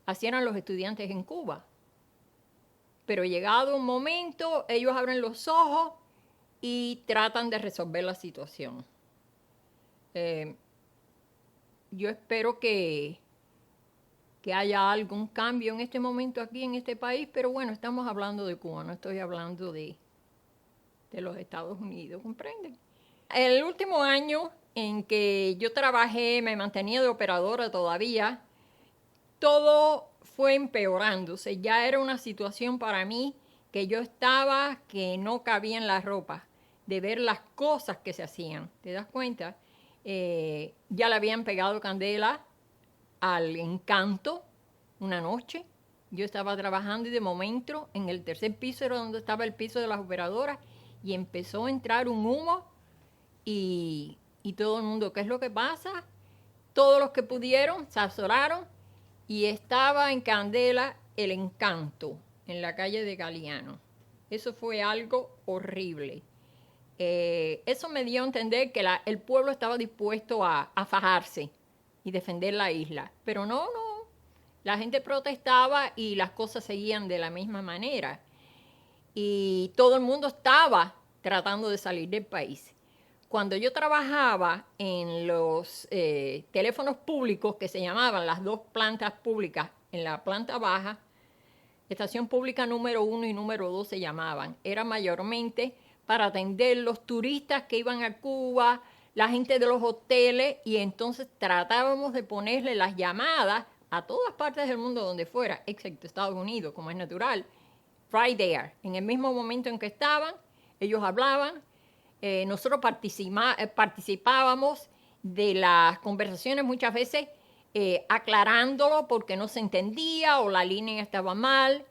Así eran los estudiantes en Cuba. Pero llegado un momento, ellos abren los ojos y tratan de resolver la situación. Yo espero que haya algún cambio en este momento aquí en este país, pero bueno, estamos hablando de Cuba, no estoy hablando de los Estados Unidos, ¿comprenden? El último año en que yo trabajé, me mantenía de operadora todavía, todo fue empeorándose. Ya era una situación para mí que yo estaba que no cabía en la ropa de ver las cosas que se hacían. ¿Te das cuenta? Ya le habían pegado candela al Encanto una noche. Yo estaba trabajando y de momento en el tercer piso era donde estaba el piso de las operadoras y empezó a entrar un humo y todo el mundo, ¿qué es lo que pasa? Todos los que pudieron se azoraron y estaba en candela el Encanto en la calle de Galeano. Eso fue algo horrible. Eso me dio a entender que el pueblo estaba dispuesto a fajarse y defender la isla. Pero no. La gente protestaba y las cosas seguían de la misma manera. Y todo el mundo estaba tratando de salir del país. Cuando yo trabajaba en los teléfonos públicos que se llamaban las dos plantas públicas, en la planta baja, estación pública número 1 y número 2 se llamaban. Era mayormente para atender los turistas que iban a Cuba, la gente de los hoteles, y entonces tratábamos de ponerle las llamadas a todas partes del mundo donde fuera, excepto Estados Unidos, como es natural, right there. En el mismo momento en que estaban, ellos hablaban, nosotros participábamos de las conversaciones muchas veces aclarándolo porque no se entendía o la línea estaba mal,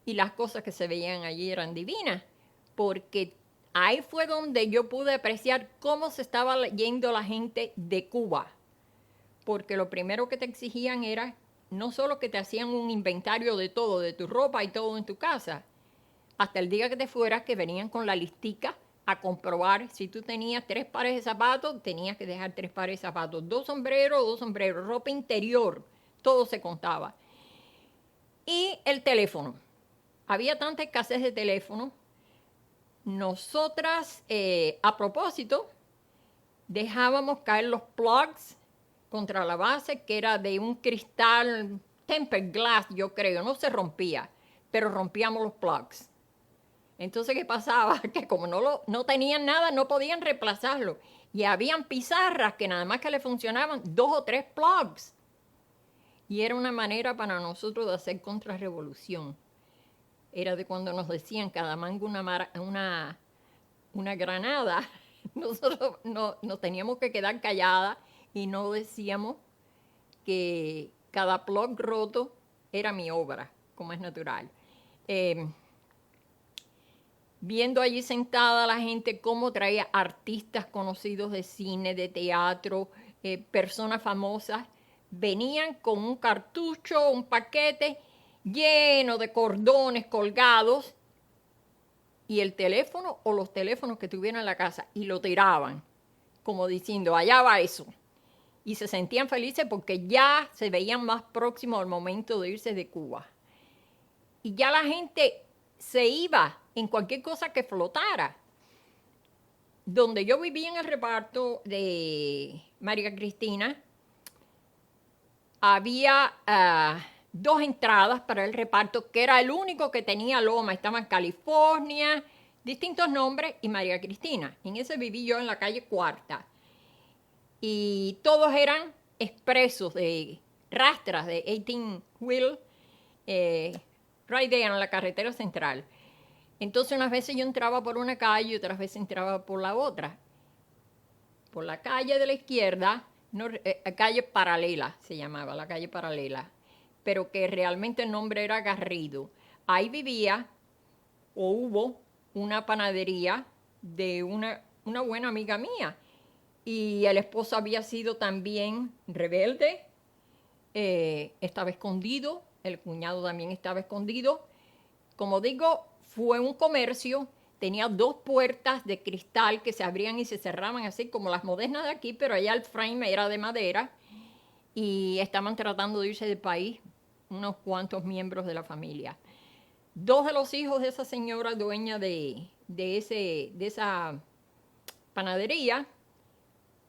y las cosas que se veían allí eran divinas, porque ahí fue donde yo pude apreciar cómo se estaba yendo la gente de Cuba, porque lo primero que te exigían era no solo que te hacían un inventario de todo, de tu ropa y todo en tu casa, hasta el día que te fueras, que venían con la listica a comprobar si tú tenías 3 pares de zapatos, tenías que dejar 3 pares de zapatos, 2 sombreros, ropa interior, todo se contaba. Y el teléfono. Había tanta escasez de teléfono. Nosotras, a propósito, dejábamos caer los plugs contra la base, que era de un cristal tempered glass, yo creo, no se rompía, pero rompíamos los plugs. Entonces, ¿qué pasaba? Que como no tenían nada, no podían reemplazarlo. Y habían pizarras que nada más que le funcionaban 2 o 3 plugs. Y era una manera para nosotros de hacer contrarrevolución. Era de cuando nos decían cada mango una granada. Nosotros nos teníamos que quedar calladas y no decíamos que cada plug roto era mi obra, como es natural. Viendo allí sentada la gente cómo traía artistas conocidos de cine, de teatro, personas famosas, venían con un cartucho, un paquete lleno de cordones colgados y el teléfono o los teléfonos que tuvieran en la casa, y lo tiraban, como diciendo, allá va eso. Y se sentían felices porque ya se veían más próximos al momento de irse de Cuba. Y ya la gente se iba en cualquier cosa que flotara. Donde yo vivía en el reparto de María Cristina, había 2 entradas para el reparto, que era el único que tenía loma. Estaba en California, distintos nombres, y María Cristina. En ese viví yo en la calle Cuarta. Y todos eran expresos de rastras de 18 wheel, right there en la carretera central. Entonces unas veces yo entraba por una calle y otras veces entraba por la otra. Por la calle de la izquierda, calle paralela se llamaba, la calle paralela. pero que realmente el nombre era Garrido. Ahí vivía o hubo una panadería de una buena amiga mía. Y el esposo había sido también rebelde, estaba escondido, el cuñado también estaba escondido. Como digo, fue un comercio, tenía 2 puertas de cristal que se abrían y se cerraban así como las modernas de aquí, pero allá el frame era de madera y estaban tratando de irse del país unos cuantos miembros de la familia. 2 de los hijos de esa señora dueña de esa panadería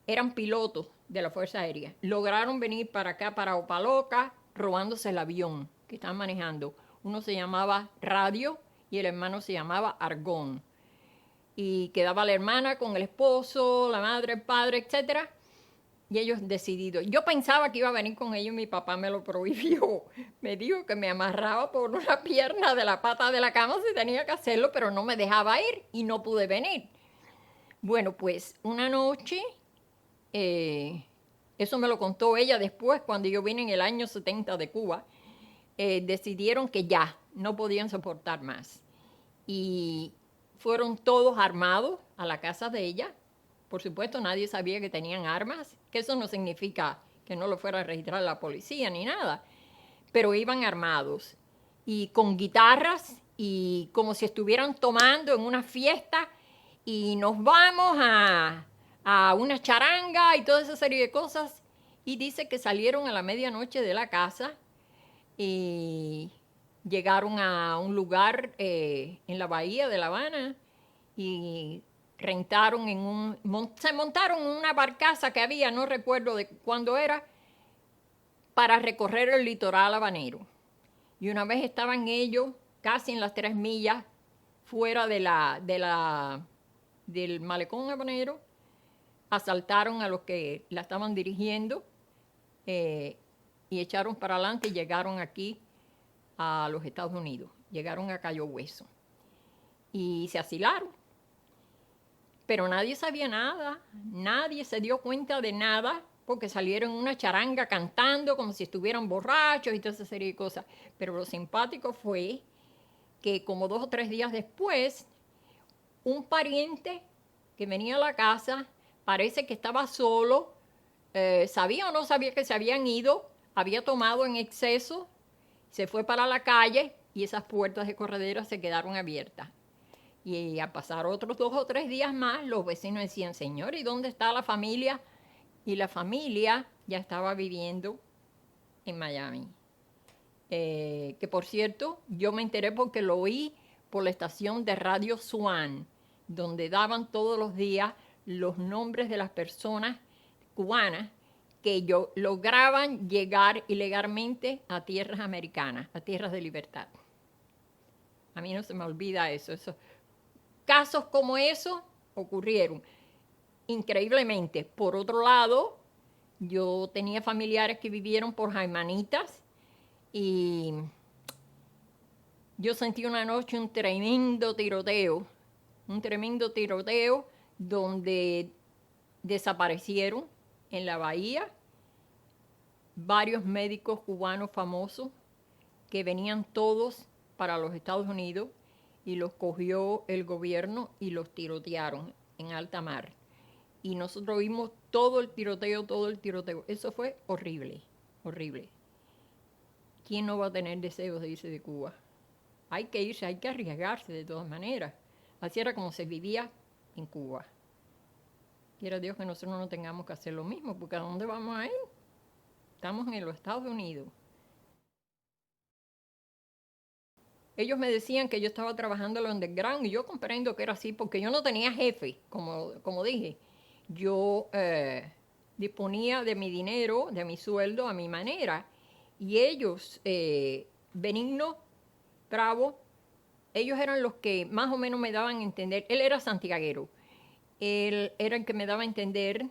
eran pilotos de la Fuerza Aérea. Lograron venir para acá, para Opaloca, robándose el avión que estaban manejando. Uno se llamaba Radio y el hermano se llamaba Argón. Y quedaba la hermana con el esposo, la madre, el padre, etc. Y ellos decididos. Yo pensaba que iba a venir con ellos, mi papá me lo prohibió. Me dijo que me amarraba por una pierna de la pata de la cama si tenía que hacerlo, pero no me dejaba ir y no pude venir. Bueno, pues una noche, eso me lo contó ella después, cuando yo vine en el año 70 de Cuba, decidieron que ya no podían soportar más. Y fueron todos armados a la casa de ella. Por supuesto, nadie sabía que tenían armas, que eso no significa que no lo fuera a registrar la policía ni nada, pero iban armados y con guitarras y como si estuvieran tomando en una fiesta y nos vamos a una charanga y toda esa serie de cosas. Y dice que salieron a la medianoche de la casa y llegaron a un lugar en la bahía de La Habana y rentaron se montaron en una barcaza que había, no recuerdo de cuándo era, para recorrer el litoral habanero. Y una vez estaban ellos casi en las 3 millas fuera del malecón habanero, asaltaron a los que la estaban dirigiendo y echaron para adelante y llegaron aquí a los Estados Unidos. Llegaron a Cayo Hueso y se asilaron. Pero nadie sabía nada, nadie se dio cuenta de nada, porque salieron en una charanga cantando como si estuvieran borrachos y toda esa serie de cosas. Pero lo simpático fue que como 2 o 3 días después, un pariente que venía a la casa, parece que estaba solo, sabía o no sabía que se habían ido, había tomado en exceso, se fue para la calle y esas puertas de corredera se quedaron abiertas. Y a pasar otros 2 o 3 días más, los vecinos decían, señor, ¿y dónde está la familia? Y la familia ya estaba viviendo en Miami. Que por cierto, yo me enteré porque lo oí por la estación de Radio Swan, donde daban todos los días los nombres de las personas cubanas que lograban llegar ilegalmente a tierras americanas, a tierras de libertad. A mí no se me olvida eso. Casos como esos ocurrieron increíblemente. Por otro lado, yo tenía familiares que vivieron por Jaimanitas y yo sentí una noche un tremendo tiroteo donde desaparecieron en la bahía varios médicos cubanos famosos que venían todos para los Estados Unidos y los cogió el gobierno y los tirotearon en alta mar. Y nosotros vimos todo el tiroteo. Eso fue horrible, horrible. ¿Quién no va a tener deseos de irse de Cuba? Hay que irse, hay que arriesgarse de todas maneras. Así era como se vivía en Cuba. Quiera Dios que nosotros no tengamos que hacer lo mismo, porque ¿a dónde vamos a ir? Estamos en los Estados Unidos. Ellos me decían que yo estaba trabajando en el underground y yo comprendo que era así porque yo no tenía jefe, como dije. Yo disponía de mi dinero, de mi sueldo a mi manera. Y ellos, Benigno, Bravo, ellos eran los que más o menos me daban a entender. Él era santiaguero. Él era el que me daba a entender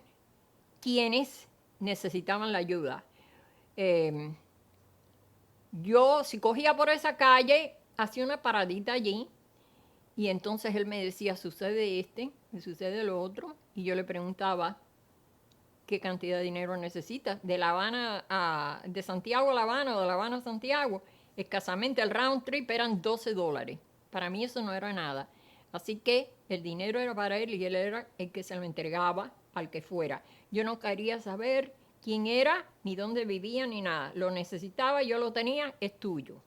quiénes necesitaban la ayuda. Yo, si cogía por esa calle, hacía una paradita allí y entonces él me decía, sucede me sucede lo otro, y yo le preguntaba, qué cantidad de dinero necesitas. De La Habana de Santiago a La Habana o de La Habana a Santiago, escasamente el round trip eran $12. Para mí eso no era nada. Así que el dinero era para él y él era el que se lo entregaba al que fuera. Yo no quería saber quién era, ni dónde vivía, ni nada. Lo necesitaba, yo lo tenía, es tuyo.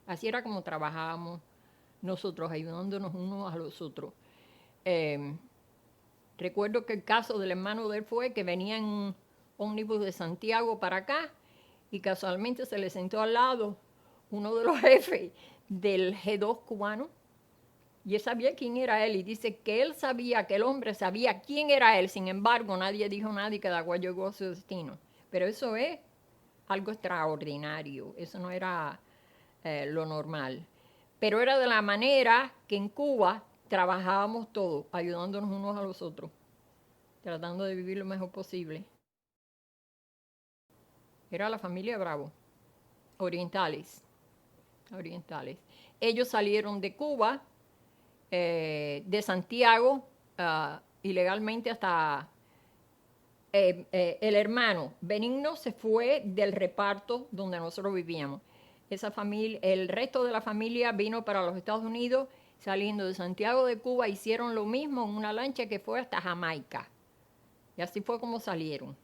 Así era como trabajábamos nosotros, ayudándonos unos a los otros. Recuerdo que el caso del hermano de él fue que venía en un ómnibus de Santiago para acá y casualmente se le sentó al lado uno de los jefes del G2 cubano y él sabía quién era él y dice que él sabía, que el hombre sabía quién era él, sin embargo nadie dijo nada y cada cual llegó a su destino. Pero eso es algo extraordinario, eso no era lo normal. Pero era de la manera que en Cuba trabajábamos todos, ayudándonos unos a los otros, tratando de vivir lo mejor posible. Era la familia Bravo, orientales. Ellos salieron de Cuba, de Santiago, ilegalmente hasta... el hermano Benigno se fue del reparto donde nosotros vivíamos. Esa familia, el resto de la familia vino para los Estados Unidos, saliendo de Santiago de Cuba, hicieron lo mismo en una lancha que fue hasta Jamaica. Y así fue como salieron.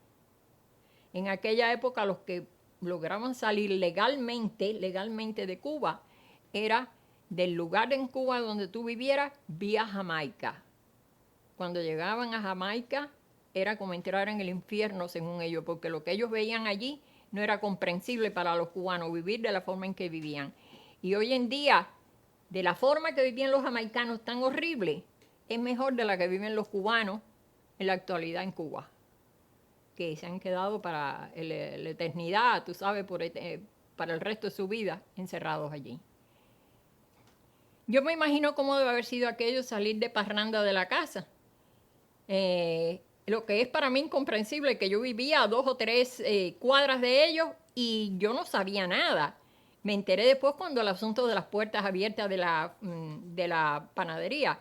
En aquella época los que lograban salir legalmente de Cuba, era del lugar en Cuba donde tú vivieras, vía Jamaica. Cuando llegaban a Jamaica, era como entrar en el infierno según ellos, porque lo que ellos veían allí no era comprensible para los cubanos, vivir de la forma en que vivían. Y hoy en día, de la forma que vivían los jamaicanos tan horrible, es mejor de la que viven los cubanos en la actualidad en Cuba, que se han quedado para la eternidad, tú sabes, para el resto de su vida encerrados allí. Yo me imagino cómo debe haber sido aquello salir de parranda de la casa. Lo que es para mí incomprensible, que yo vivía a 2 o 3 cuadras de ellos y yo no sabía nada. Me enteré después cuando el asunto de las puertas abiertas de la panadería.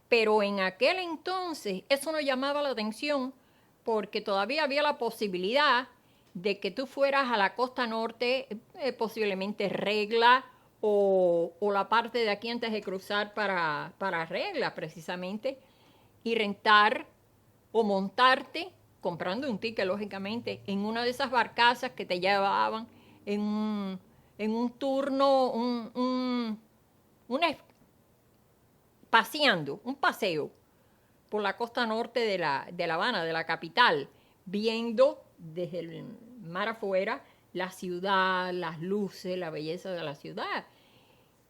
Pero en aquel entonces eso no llamaba la atención porque todavía había la posibilidad de que tú fueras a la costa norte, posiblemente Regla o la parte de aquí antes de cruzar para Regla precisamente, y rentar o montarte, comprando un ticket lógicamente, en una de esas barcazas que te llevaban en un turno, paseando, un paseo por la costa norte de La Habana, de la capital, viendo desde el mar afuera la ciudad, las luces, la belleza de la ciudad.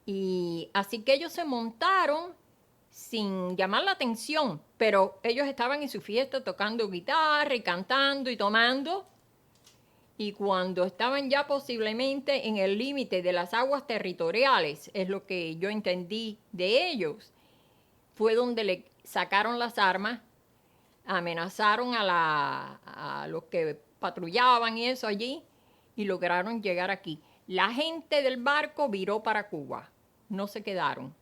Y así que ellos se montaron sin llamar la atención, pero ellos estaban en su fiesta tocando guitarra y cantando y tomando. Y cuando estaban ya posiblemente en el límite de las aguas territoriales, es lo que yo entendí de ellos, fue donde le sacaron las armas, amenazaron a los que patrullaban y eso allí, y lograron llegar aquí. La gente del barco viró para Cuba, no se quedaron.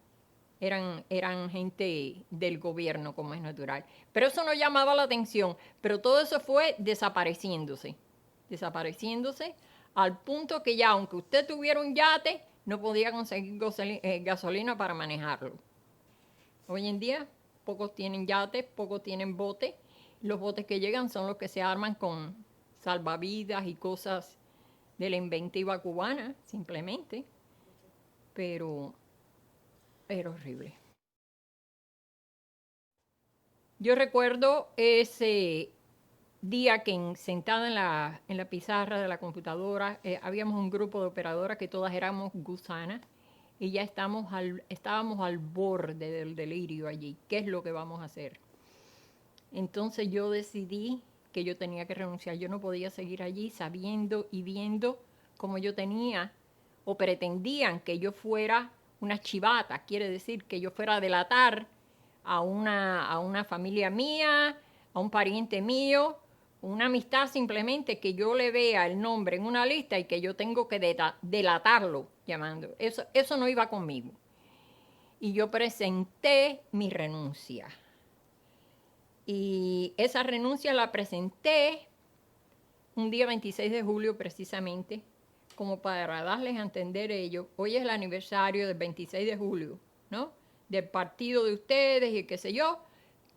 Eran gente del gobierno, como es natural. Pero eso no llamaba la atención, pero todo eso fue desapareciéndose al punto que ya, aunque usted tuviera un yate, no podía conseguir gasolina para manejarlo. Hoy en día, pocos tienen yates, pocos tienen botes. Los botes que llegan son los que se arman con salvavidas y cosas de la inventiva cubana, simplemente. Pero era horrible. Yo recuerdo ese día que sentada en la pizarra de la computadora, habíamos un grupo de operadoras que todas éramos gusanas y ya estábamos al borde del delirio allí. ¿Qué es lo que vamos a hacer? Entonces yo decidí que yo tenía que renunciar. Yo no podía seguir allí sabiendo y viendo cómo yo tenía o pretendían que yo fuera una chivata, quiere decir que yo fuera a delatar a una familia mía, a un pariente mío, una amistad simplemente que yo le vea el nombre en una lista y que yo tengo que delatarlo llamando. Eso no iba conmigo. Y yo presenté mi renuncia. Y esa renuncia la presenté un día 26 de julio precisamente, como para darles a entender ellos, hoy es el aniversario del 26 de julio, ¿no? Del partido de ustedes y qué sé yo,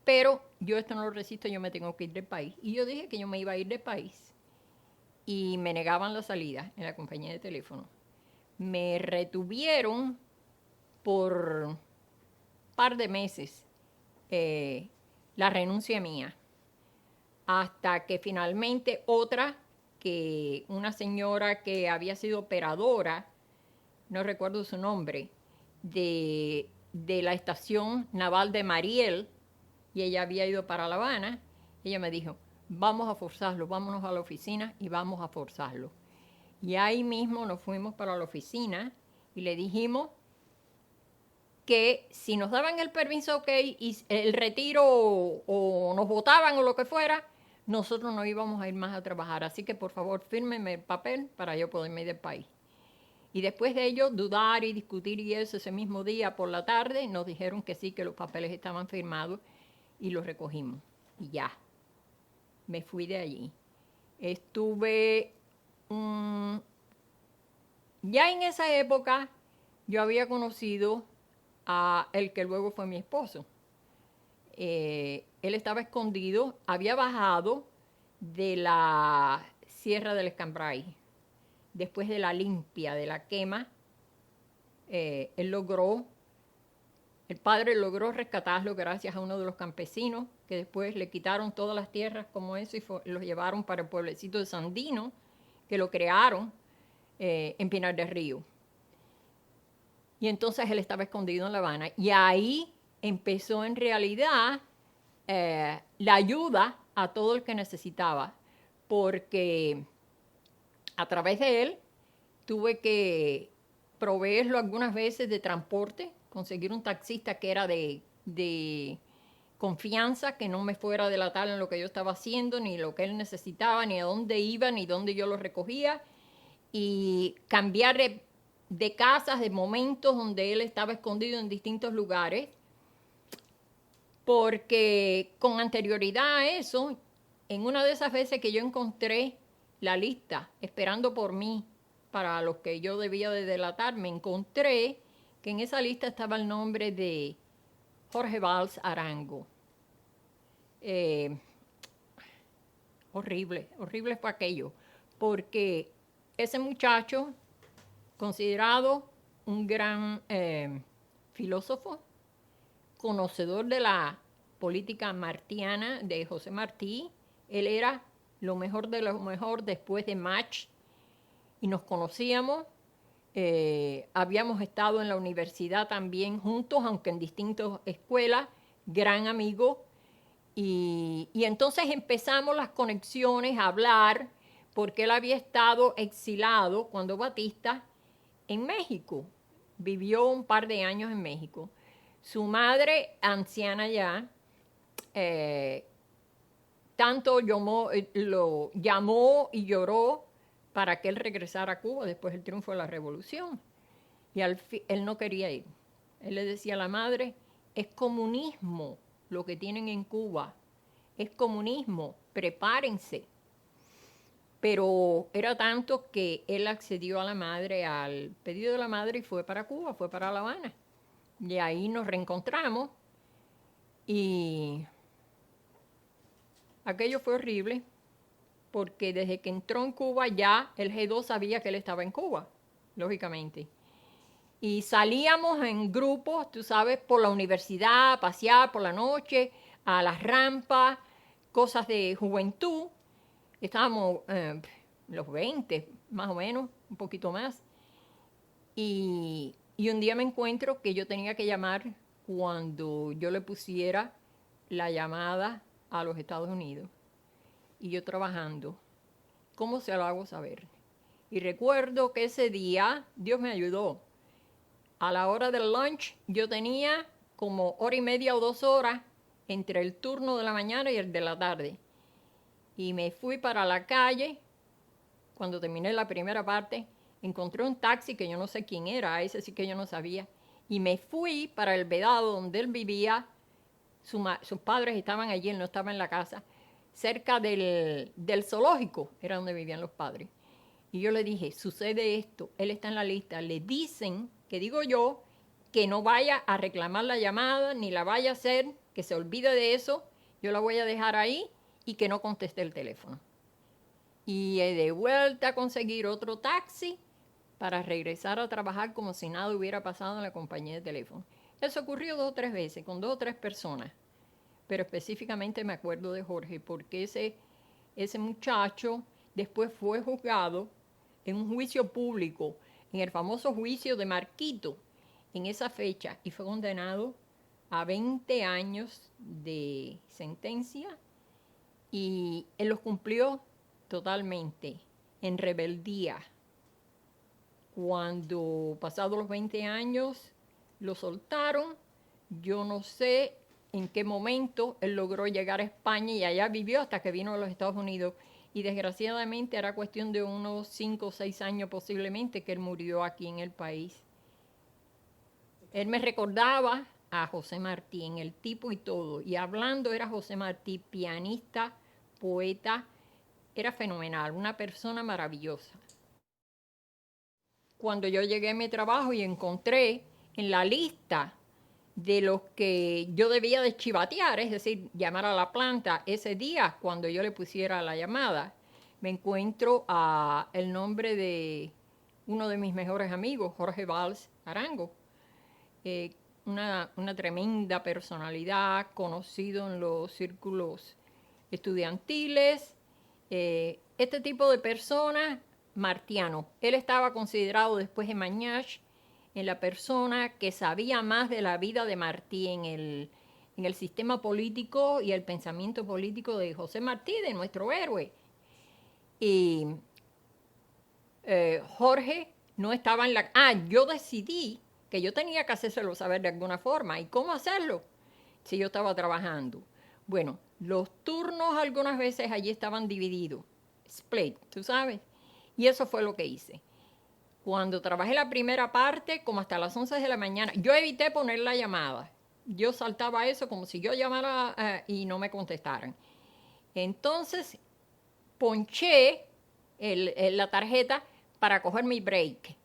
pero yo esto no lo resisto, yo me tengo que ir del país. Y yo dije que yo me iba a ir del país. Y me negaban la salida en la compañía de teléfono. Me retuvieron por un par de meses la renuncia mía, hasta que finalmente una señora que había sido operadora, no recuerdo su nombre, de la estación naval de Mariel, y ella había ido para La Habana, ella me dijo, vamos a forzarlo, vámonos a la oficina y vamos a forzarlo. Y ahí mismo nos fuimos para la oficina y le dijimos que si nos daban el permiso, ok, y el retiro o nos votaban o lo que fuera, nosotros no íbamos a ir más a trabajar. Así que por favor, fírmenme el papel para yo poderme ir del país. Y después de ello, dudar y discutir y eso, ese mismo día por la tarde, nos dijeron que sí, que los papeles estaban firmados y los recogimos. Y ya, me fui de allí. Estuve... ya en esa época, yo había conocido a el que luego fue mi esposo. Él estaba escondido, había bajado de la Sierra del Escambray. Después de la limpia, de la quema, el padre logró rescatarlo gracias a uno de los campesinos, que después le quitaron todas las tierras como eso y los llevaron para el pueblecito de Sandino, que lo crearon en Pinar del Río. Y entonces él estaba escondido en La Habana. Y ahí empezó en realidad la ayuda a todo el que necesitaba, porque a través de él tuve que proveerlo algunas veces de transporte, conseguir un taxista que era de confianza, que no me fuera a delatar en lo que yo estaba haciendo, ni lo que él necesitaba, ni a dónde iba, ni dónde yo lo recogía, y cambiar de casas, de momentos donde él estaba escondido en distintos lugares, porque con anterioridad a eso, en una de esas veces que yo encontré la lista esperando por mí para los que yo debía de delatar, me encontré que en esa lista estaba el nombre de Jorge Valls Arango. Horrible, horrible fue aquello, porque ese muchacho, considerado un gran filósofo, conocedor de la política martiana de José Martí, él era lo mejor de lo mejor después de Match, y nos conocíamos, habíamos estado en la universidad también juntos, aunque en distintas escuelas, gran amigo, y entonces empezamos las conexiones a hablar, porque él había estado exilado cuando Batista en México, vivió un par de años en México. Su madre, anciana ya, tanto lo llamó y lloró para que él regresara a Cuba después del triunfo de la revolución. Y él no quería ir. Él le decía a la madre, es comunismo lo que tienen en Cuba, es comunismo, prepárense. Pero era tanto que él accedió a la madre, al pedido de la madre, y fue para Cuba, fue para La Habana. Y ahí nos reencontramos y aquello fue horrible, porque desde que entró en Cuba ya el G2 sabía que él estaba en Cuba, lógicamente. Y salíamos en grupos, tú sabes, por la universidad, a pasear por la noche, a las rampas, cosas de juventud. Estábamos los 20, más o menos, un poquito más. Y un día me encuentro que yo tenía que llamar cuando yo le pusiera la llamada a los Estados Unidos. Y yo trabajando. ¿Cómo se lo hago saber? Y recuerdo que ese día Dios me ayudó. A la hora del lunch yo tenía como hora y media o 2 horas entre el turno de la mañana y el de la tarde. Y me fui para la calle. Cuando terminé la primera parte, encontré un taxi que yo no sé quién era, ese sí que yo no sabía. Y me fui para el Vedado donde él vivía, sus padres estaban allí, él no estaba en la casa, cerca del zoológico, era donde vivían los padres. Y yo le dije, sucede esto, él está en la lista, le dicen, que digo yo, que no vaya a reclamar la llamada, ni la vaya a hacer, que se olvide de eso, yo la voy a dejar ahí y que no conteste el teléfono. Y de vuelta a conseguir otro taxi para regresar a trabajar como si nada hubiera pasado en la compañía de teléfono. Eso ocurrió 2 o 3 veces, con 2 o 3 personas. Pero específicamente me acuerdo de Jorge, porque ese muchacho después fue juzgado en un juicio público, en el famoso juicio de Marquito, en esa fecha, y fue condenado a 20 años de sentencia, y él los cumplió totalmente, en rebeldía. Cuando pasados los 20 años lo soltaron, yo no sé en qué momento él logró llegar a España y allá vivió hasta que vino a los Estados Unidos. Y desgraciadamente era cuestión de unos 5 o 6 años posiblemente que él murió aquí en el país. Él me recordaba a José Martí en el tipo y todo. Y hablando era José Martí, pianista, poeta, era fenomenal, una persona maravillosa. Cuando yo llegué a mi trabajo y encontré en la lista de los que yo debía de chivatear, es decir, llamar a la planta ese día cuando yo le pusiera la llamada, me encuentro el nombre de uno de mis mejores amigos, Jorge Valls Arango, una tremenda personalidad, conocido en los círculos estudiantiles, este tipo de persona martiano. Él estaba considerado después de Mañach en la persona que sabía más de la vida de Martí en el sistema político y el pensamiento político de José Martí, de nuestro héroe. Y Jorge no estaba en la... yo decidí que yo tenía que hacérselo saber de alguna forma. ¿Y cómo hacerlo? Si yo estaba trabajando. Bueno, los turnos algunas veces allí estaban divididos. Split, ¿tú sabes? Y eso fue lo que hice. Cuando trabajé la primera parte, como hasta las 11 de la mañana, yo evité poner la llamada. Yo saltaba eso como si yo llamara y no me contestaran. Entonces, ponché la tarjeta para coger mi break.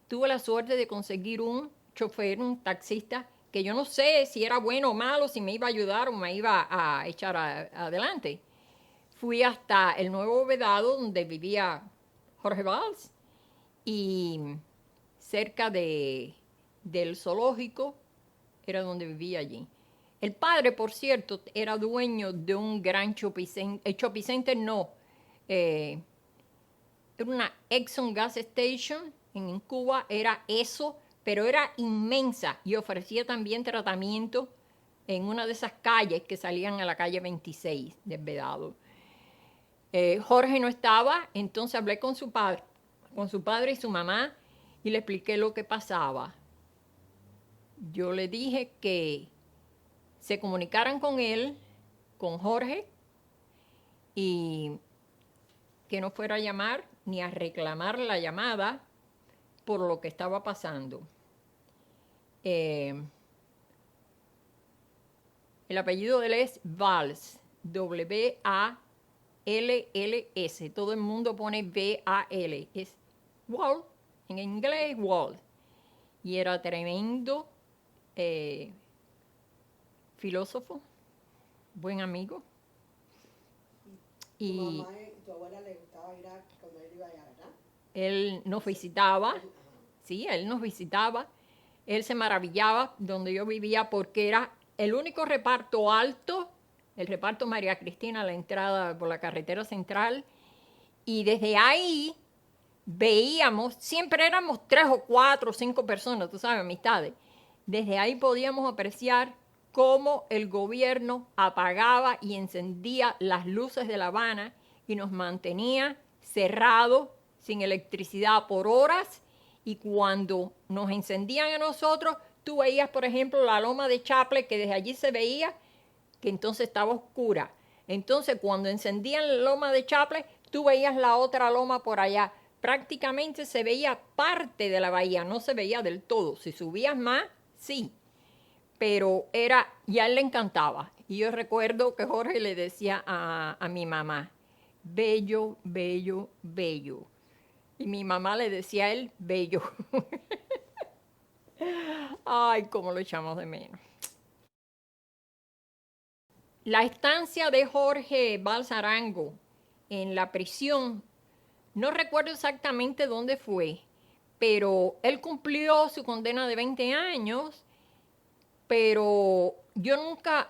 Tuve la suerte de conseguir un chofer, un taxista, que yo no sé si era bueno o malo, si me iba a ayudar o me iba a echar adelante. Fui hasta el Nuevo Vedado, donde vivía Jorge Valls, y cerca del zoológico era donde vivía allí. El padre, por cierto, era dueño de un gran shopping center, era una Exxon Gas Station en Cuba, era eso, pero era inmensa y ofrecía también tratamiento en una de esas calles que salían a la calle 26 del Vedado. Jorge no estaba, entonces hablé con su padre y su mamá y le expliqué lo que pasaba. Yo le dije que se comunicaran con él, con Jorge, y que no fuera a llamar ni a reclamar la llamada por lo que estaba pasando. El apellido de él es Valls, W-A-L-L-S. Todo el mundo pone V-A-L. Es Wall, en inglés Wall. Y era tremendo filósofo, buen amigo. Y tu mamá y tu abuela le gustaba ir cuando él iba allá, ¿verdad? Él nos visitaba, sí, él nos visitaba. Él se maravillaba donde yo vivía porque era el único reparto alto, el reparto María Cristina, a la entrada por la carretera central. Y desde ahí veíamos, siempre éramos 3 o 4 o 5 personas, tú sabes, amistades. Desde ahí podíamos apreciar cómo el gobierno apagaba y encendía las luces de La Habana y nos mantenía cerrados, sin electricidad por horas, y cuando nos encendían a nosotros, tú veías, por ejemplo, la loma de Chaple, que desde allí se veía que entonces estaba oscura. Entonces, cuando encendían la loma de Chaple, tú veías la otra loma por allá. Prácticamente se veía parte de la bahía, no se veía del todo. Si subías más, sí. pero y a él le encantaba. Y yo recuerdo que Jorge le decía a mi mamá, bello, bello, bello. Y mi mamá le decía a él, bello. Ay, cómo lo echamos de menos. La estancia de Jorge Balsarango en la prisión, no recuerdo exactamente dónde fue, pero él cumplió su condena de 20 años, pero yo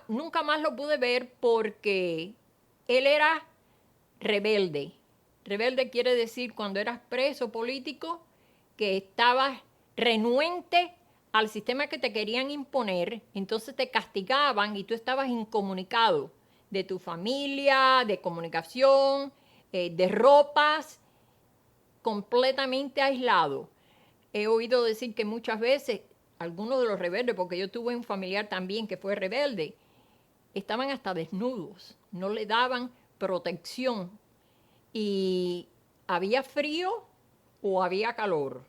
nunca más lo pude ver porque él era rebelde. Rebelde quiere decir cuando eras preso político que estabas renuente al sistema que te querían imponer, entonces te castigaban y tú estabas incomunicado de tu familia, de comunicación, de ropas, completamente aislado. He oído decir que muchas veces algunos de los rebeldes, porque yo tuve un familiar también que fue rebelde, estaban hasta desnudos, no le daban protección y había frío o había calor.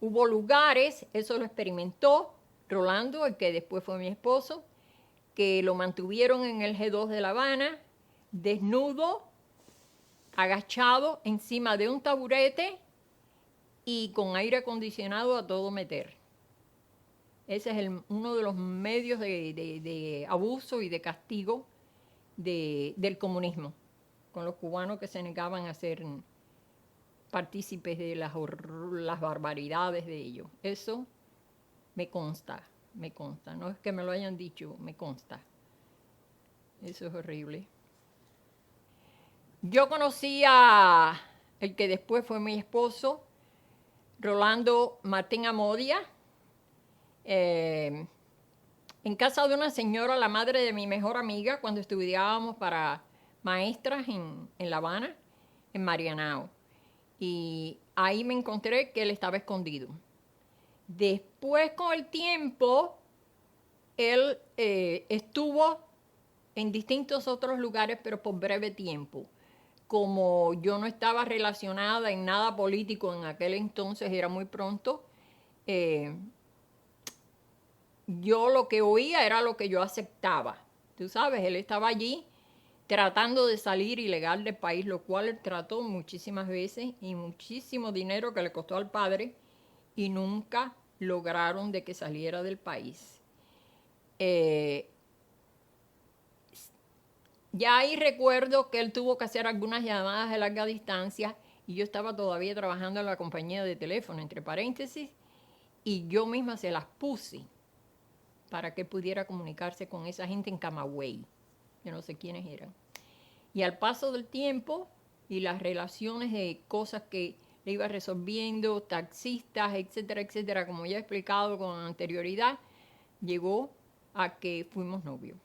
Hubo lugares, eso lo experimentó Rolando, el que después fue mi esposo, que lo mantuvieron en el G2 de La Habana, desnudo, agachado encima de un taburete y con aire acondicionado a todo meter. Ese es uno de los medios de abuso y de castigo del comunismo, con los cubanos que se negaban a ser partícipes de las barbaridades de ellos. Eso me consta. No es que me lo hayan dicho, me consta. Eso es horrible. Yo conocí a el que después fue mi esposo, Rolando Martín Amodia, en casa de una señora, la madre de mi mejor amiga, cuando estudiábamos para maestras en La Habana, en Marianao. Y ahí me encontré que él estaba escondido. Después, con el tiempo, él estuvo en distintos otros lugares, pero por breve tiempo. Como yo no estaba relacionada en nada político en aquel entonces, era muy pronto, yo lo que oía era lo que yo aceptaba. Tú sabes, él estaba allí tratando de salir ilegal del país, lo cual él trató muchísimas veces y muchísimo dinero que le costó al padre y nunca lograron de que saliera del país. Ya ahí recuerdo que él tuvo que hacer algunas llamadas de larga distancia y yo estaba todavía trabajando en la compañía de teléfono, entre paréntesis, y yo misma se las puse para que pudiera comunicarse con esa gente en Camagüey. Yo no sé quiénes eran. Y al paso del tiempo y las relaciones de cosas que le iba resolviendo, taxistas, etcétera, etcétera, como ya he explicado con anterioridad, llegó a que fuimos novios.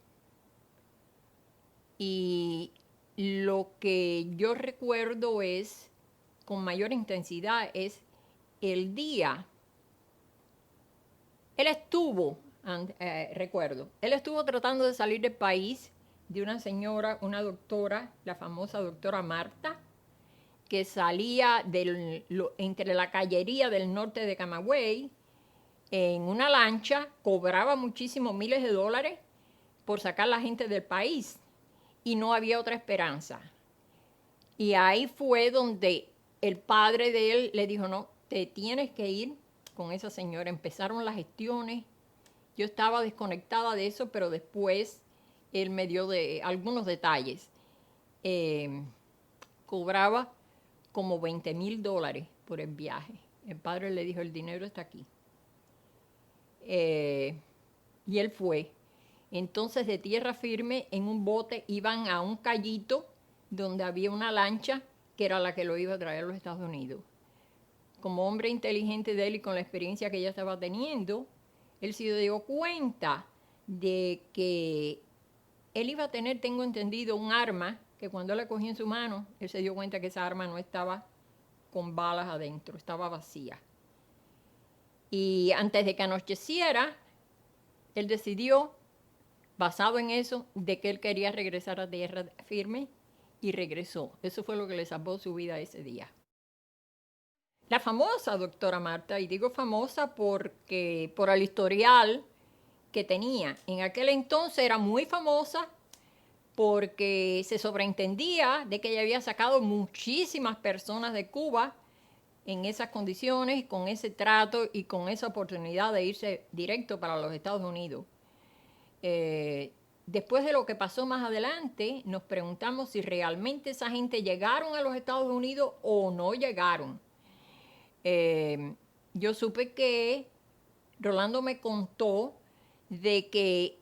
Y lo que yo recuerdo es, con mayor intensidad, es el día. Él estuvo tratando de salir del país de una señora, una doctora, la famosa doctora Marta, que salía entre la callería del norte de Camagüey en una lancha, cobraba muchísimos miles de dólares por sacar a la gente del país y no había otra esperanza. Y ahí fue donde el padre de él le dijo, no, te tienes que ir con esa señora. Empezaron las gestiones. Yo estaba desconectada de eso, pero después él me dio algunos detalles. Cobraba como $20,000 por el viaje. El padre le dijo, el dinero está aquí. Y él fue. Entonces, de tierra firme, en un bote, iban a un cayito donde había una lancha que era la que lo iba a traer a los Estados Unidos. Como hombre inteligente de él y con la experiencia que ella estaba teniendo, él se dio cuenta de que él iba a tener, tengo entendido, un arma que cuando él la cogió en su mano, él se dio cuenta que esa arma no estaba con balas adentro, estaba vacía. Y antes de que anocheciera, él decidió, basado en eso, de que él quería regresar a tierra firme y regresó. Eso fue lo que le salvó su vida ese día. La famosa doctora Marta, y digo famosa porque por el historial que tenía en aquel entonces era muy famosa porque se sobreentendía de que ella había sacado muchísimas personas de Cuba en esas condiciones, con ese trato y con esa oportunidad de irse directo para los Estados Unidos. Después de lo que pasó más adelante, nos preguntamos si realmente esa gente llegaron a los Estados Unidos o no llegaron. Yo supe que Rolando me contó de que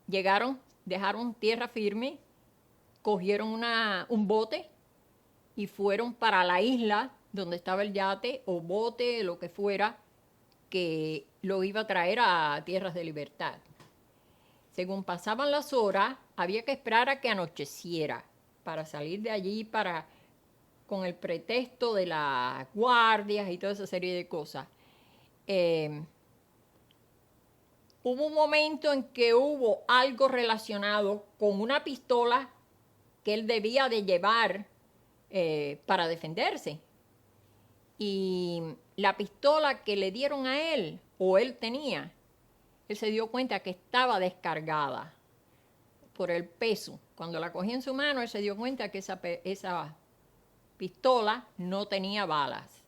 llegaron, dejaron tierra firme, cogieron un bote y fueron para la isla donde estaba el yate o bote, lo que fuera, que lo iba a traer a tierras de libertad. Según pasaban las horas, había que esperar a que anocheciera para salir de allí con el pretexto de las guardias y toda esa serie de cosas. Hubo un momento en que hubo algo relacionado con una pistola que él debía de llevar para defenderse. Y la pistola que le dieron a él, o él tenía, él se dio cuenta que estaba descargada por el peso. Cuando la cogía en su mano, él se dio cuenta que esa pistola no tenía balas.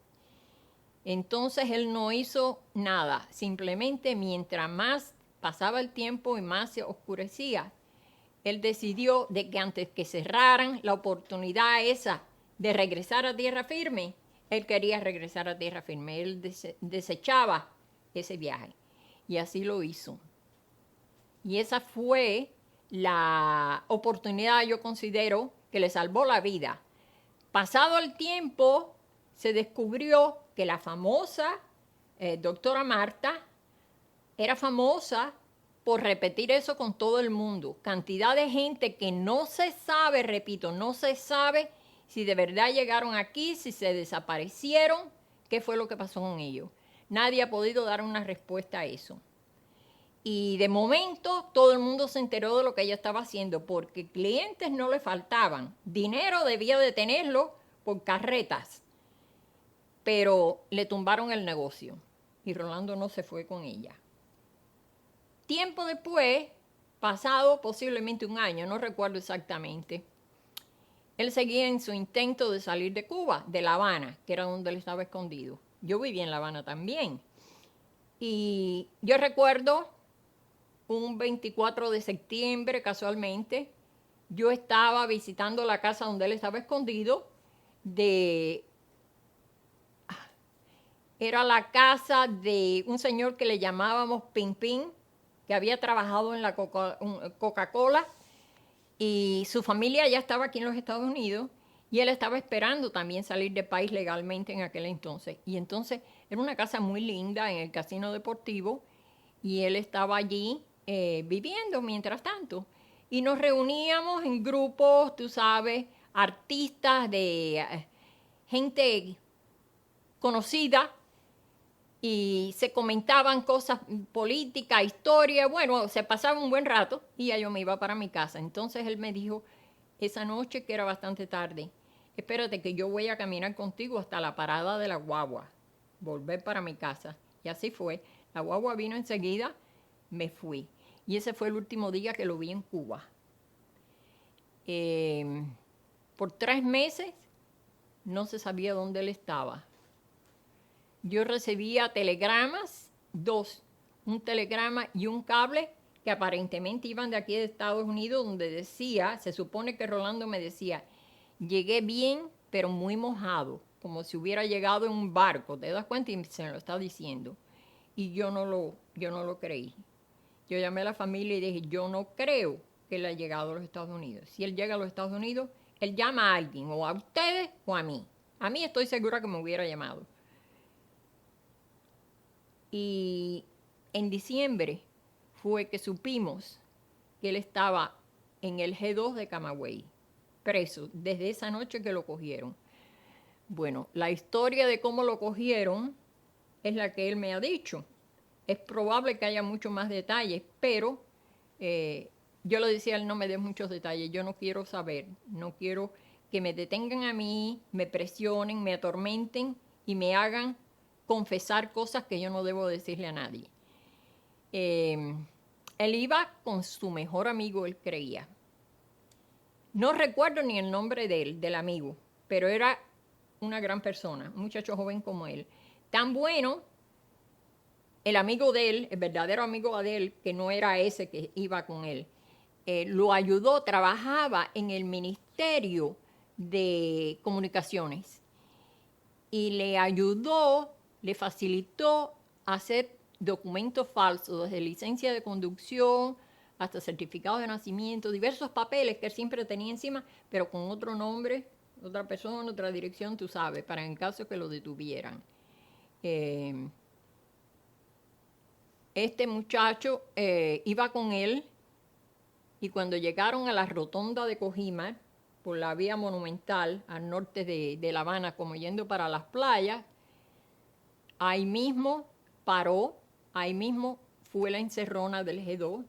Entonces él no hizo nada, simplemente mientras más pasaba el tiempo y más se oscurecía, él decidió de que antes que cerraran la oportunidad esa de regresar a tierra firme, él quería regresar a tierra firme, él desechaba ese viaje y así lo hizo. Y esa fue la oportunidad, yo considero, que le salvó la vida. Pasado el tiempo, se descubrió que la famosa doctora Marta era famosa por repetir eso con todo el mundo. Cantidad de gente que no se sabe, repito, no se sabe si de verdad llegaron aquí, si se desaparecieron, qué fue lo que pasó con ellos. Nadie ha podido dar una respuesta a eso. Y de momento todo el mundo se enteró de lo que ella estaba haciendo porque clientes no le faltaban. Dinero debía de tenerlo por carretas. Pero le tumbaron el negocio y Rolando no se fue con ella. Tiempo después, pasado posiblemente un año, no recuerdo exactamente, él seguía en su intento de salir de Cuba, de La Habana, que era donde él estaba escondido. Yo vivía en La Habana también. Y yo recuerdo un 24 de septiembre, casualmente, yo estaba visitando la casa donde él estaba escondido. Era la casa de un señor que le llamábamos Pin Pin, que había trabajado en la Coca-Cola, y su familia ya estaba aquí en los Estados Unidos, y él estaba esperando también salir del país legalmente en aquel entonces. Y entonces era una casa muy linda en el casino deportivo, y él estaba allí viviendo mientras tanto. Y nos reuníamos en grupos, tú sabes, artistas, de gente conocida, y se comentaban cosas políticas, historia, bueno, se pasaba un buen rato y ya yo me iba para mi casa. Entonces él me dijo esa noche, que era bastante tarde, espérate que yo voy a caminar contigo hasta la parada de la guagua, volver para mi casa. Y así fue, la guagua vino enseguida, me fui. Y ese fue el último día que lo vi en Cuba. Por 3 meses no se sabía dónde él estaba. Yo recibía telegramas, 2, un telegrama y un cable que aparentemente iban de aquí de Estados Unidos, donde decía, se supone que Rolando me decía, llegué bien, pero muy mojado, como si hubiera llegado en un barco, ¿te das cuenta? Y se me lo está diciendo. Y yo no lo creí. Yo llamé a la familia y dije, yo no creo que él haya llegado a los Estados Unidos. Si él llega a los Estados Unidos, él llama a alguien, o a ustedes o a mí. A mí estoy segura que me hubiera llamado. Y en diciembre fue que supimos que él estaba en el G2 de Camagüey, preso, desde esa noche que lo cogieron. Bueno, la historia de cómo lo cogieron es la que él me ha dicho. Es probable que haya muchos más detalles, pero yo le decía a él, no me des muchos detalles, yo no quiero saber, no quiero que me detengan a mí, me presionen, me atormenten y me hagan confesar cosas que yo no debo decirle a nadie. él iba con su mejor amigo, él creía. No recuerdo ni el nombre de él, del amigo, pero era una gran persona, un muchacho joven como él. Tan bueno, el amigo de él, el verdadero amigo de él, que no era ese que iba con él, lo ayudó, trabajaba en el Ministerio de Comunicaciones y le ayudó, le facilitó hacer documentos falsos, desde licencia de conducción hasta certificados de nacimiento, diversos papeles que él siempre tenía encima, pero con otro nombre, otra persona, otra dirección, tú sabes, para en caso que lo detuvieran. Este muchacho iba con él y cuando llegaron a la rotonda de Cojimar, por la vía monumental al norte de La Habana, como yendo para las playas, ahí mismo paró, ahí mismo fue la encerrona del G2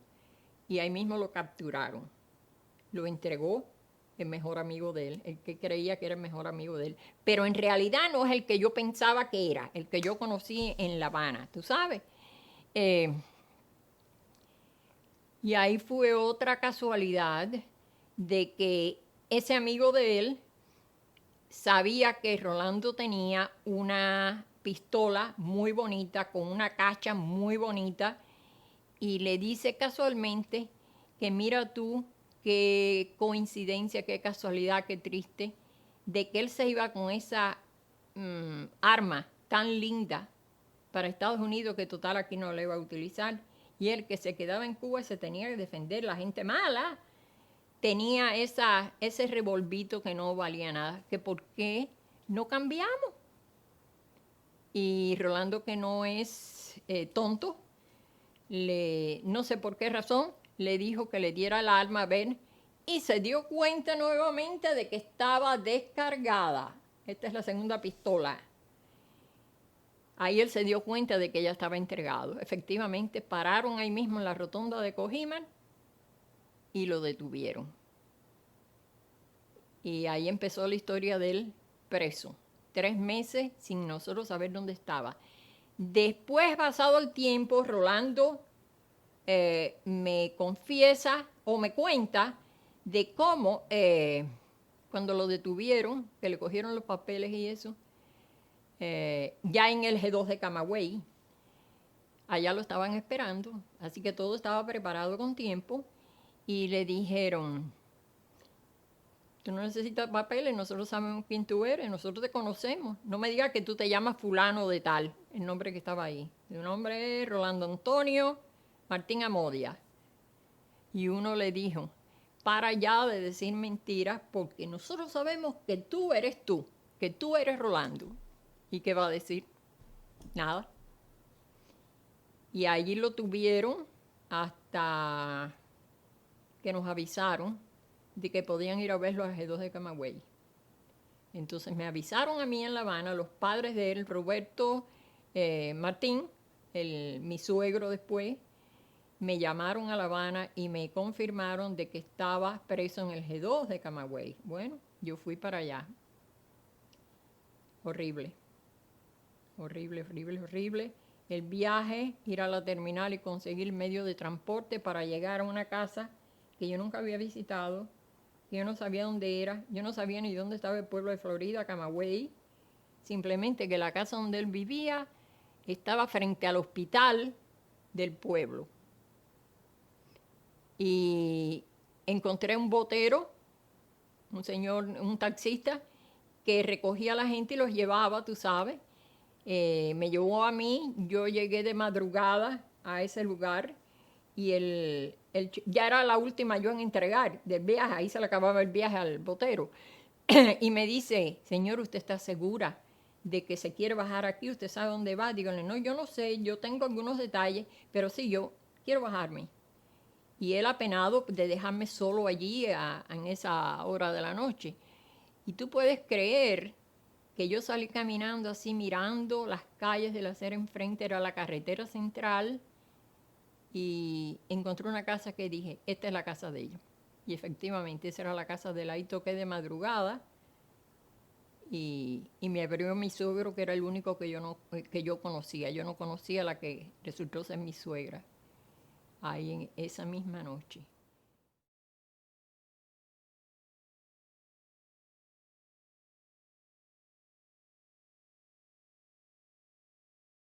y ahí mismo lo capturaron. Lo entregó el mejor amigo de él, el que creía que era el mejor amigo de él. Pero en realidad no es el que yo pensaba que era, el que yo conocí en La Habana, ¿tú sabes? Y ahí fue otra casualidad de que ese amigo de él sabía que Rolando tenía una pistola muy bonita, con una cacha muy bonita, y le dice casualmente que mira tú, qué coincidencia, qué casualidad, qué triste, de que él se iba con esa arma tan linda para Estados Unidos, que total aquí no la iba a utilizar, y él que se quedaba en Cuba y se tenía que defender, la gente mala, tenía ese revolvito que no valía nada, que por qué no cambiamos. Y Rolando, que no es tonto, no sé por qué razón, le dijo que le diera el arma a ver y se dio cuenta nuevamente de que estaba descargada. Esta es la segunda pistola. Ahí él se dio cuenta de que ya estaba entregado. Efectivamente, pararon ahí mismo en la rotonda de Cojimar y lo detuvieron. Y ahí empezó la historia del preso. 3 meses sin nosotros saber dónde estaba. Después, pasado el tiempo, Rolando me confiesa o me cuenta de cómo cuando lo detuvieron, que le cogieron los papeles y eso, ya en el G2 de Camagüey, allá lo estaban esperando, así que todo estaba preparado con tiempo y le dijeron, tú no necesitas papeles, nosotros sabemos quién tú eres, nosotros te conocemos, no me digas que tú te llamas fulano de tal, el nombre que estaba ahí, su nombre es Rolando Antonio Martín Amodia. Y uno le dijo, para ya de decir mentiras, porque nosotros sabemos que tú, que tú eres Rolando. ¿Y qué va a decir? Nada. Y allí lo tuvieron hasta que nos avisaron de que podían ir a verlo a G2 de Camagüey. Entonces me avisaron a mí en La Habana, los padres de él, Roberto Martín, mi suegro después, me llamaron a La Habana y me confirmaron de que estaba preso en el G2 de Camagüey. Bueno, yo fui para allá. Horrible. Horrible, horrible, horrible. El viaje, ir a la terminal y conseguir medio de transporte para llegar a una casa que yo nunca había visitado, que yo no sabía dónde era, yo no sabía ni dónde estaba el pueblo de Florida, Camagüey. Simplemente que la casa donde él vivía estaba frente al hospital del pueblo. Y encontré un botero, un señor, un taxista, que recogía a la gente y los llevaba, tú sabes. Me llevó a mí, yo llegué de madrugada a ese lugar y ya era la última yo en entregar del viaje, ahí se le acababa el viaje al botero. Y me dice, señor, ¿usted está segura de que se quiere bajar aquí? ¿Usted sabe dónde va? Díganle, no, yo no sé, yo tengo algunos detalles, pero sí, yo quiero bajarme. Y él apenado de dejarme solo allí en esa hora de la noche. Y tú puedes creer que yo salí caminando así, mirando las calles de la acera enfrente, era la carretera central, y encontré una casa que dije, esta es la casa de ellos. Y efectivamente, esa era la casa de él. Ahí toqué de madrugada y me abrió mi suegro, que era el único que yo conocía. Yo no conocía a la que resultó ser mi suegra. ahí en esa misma noche.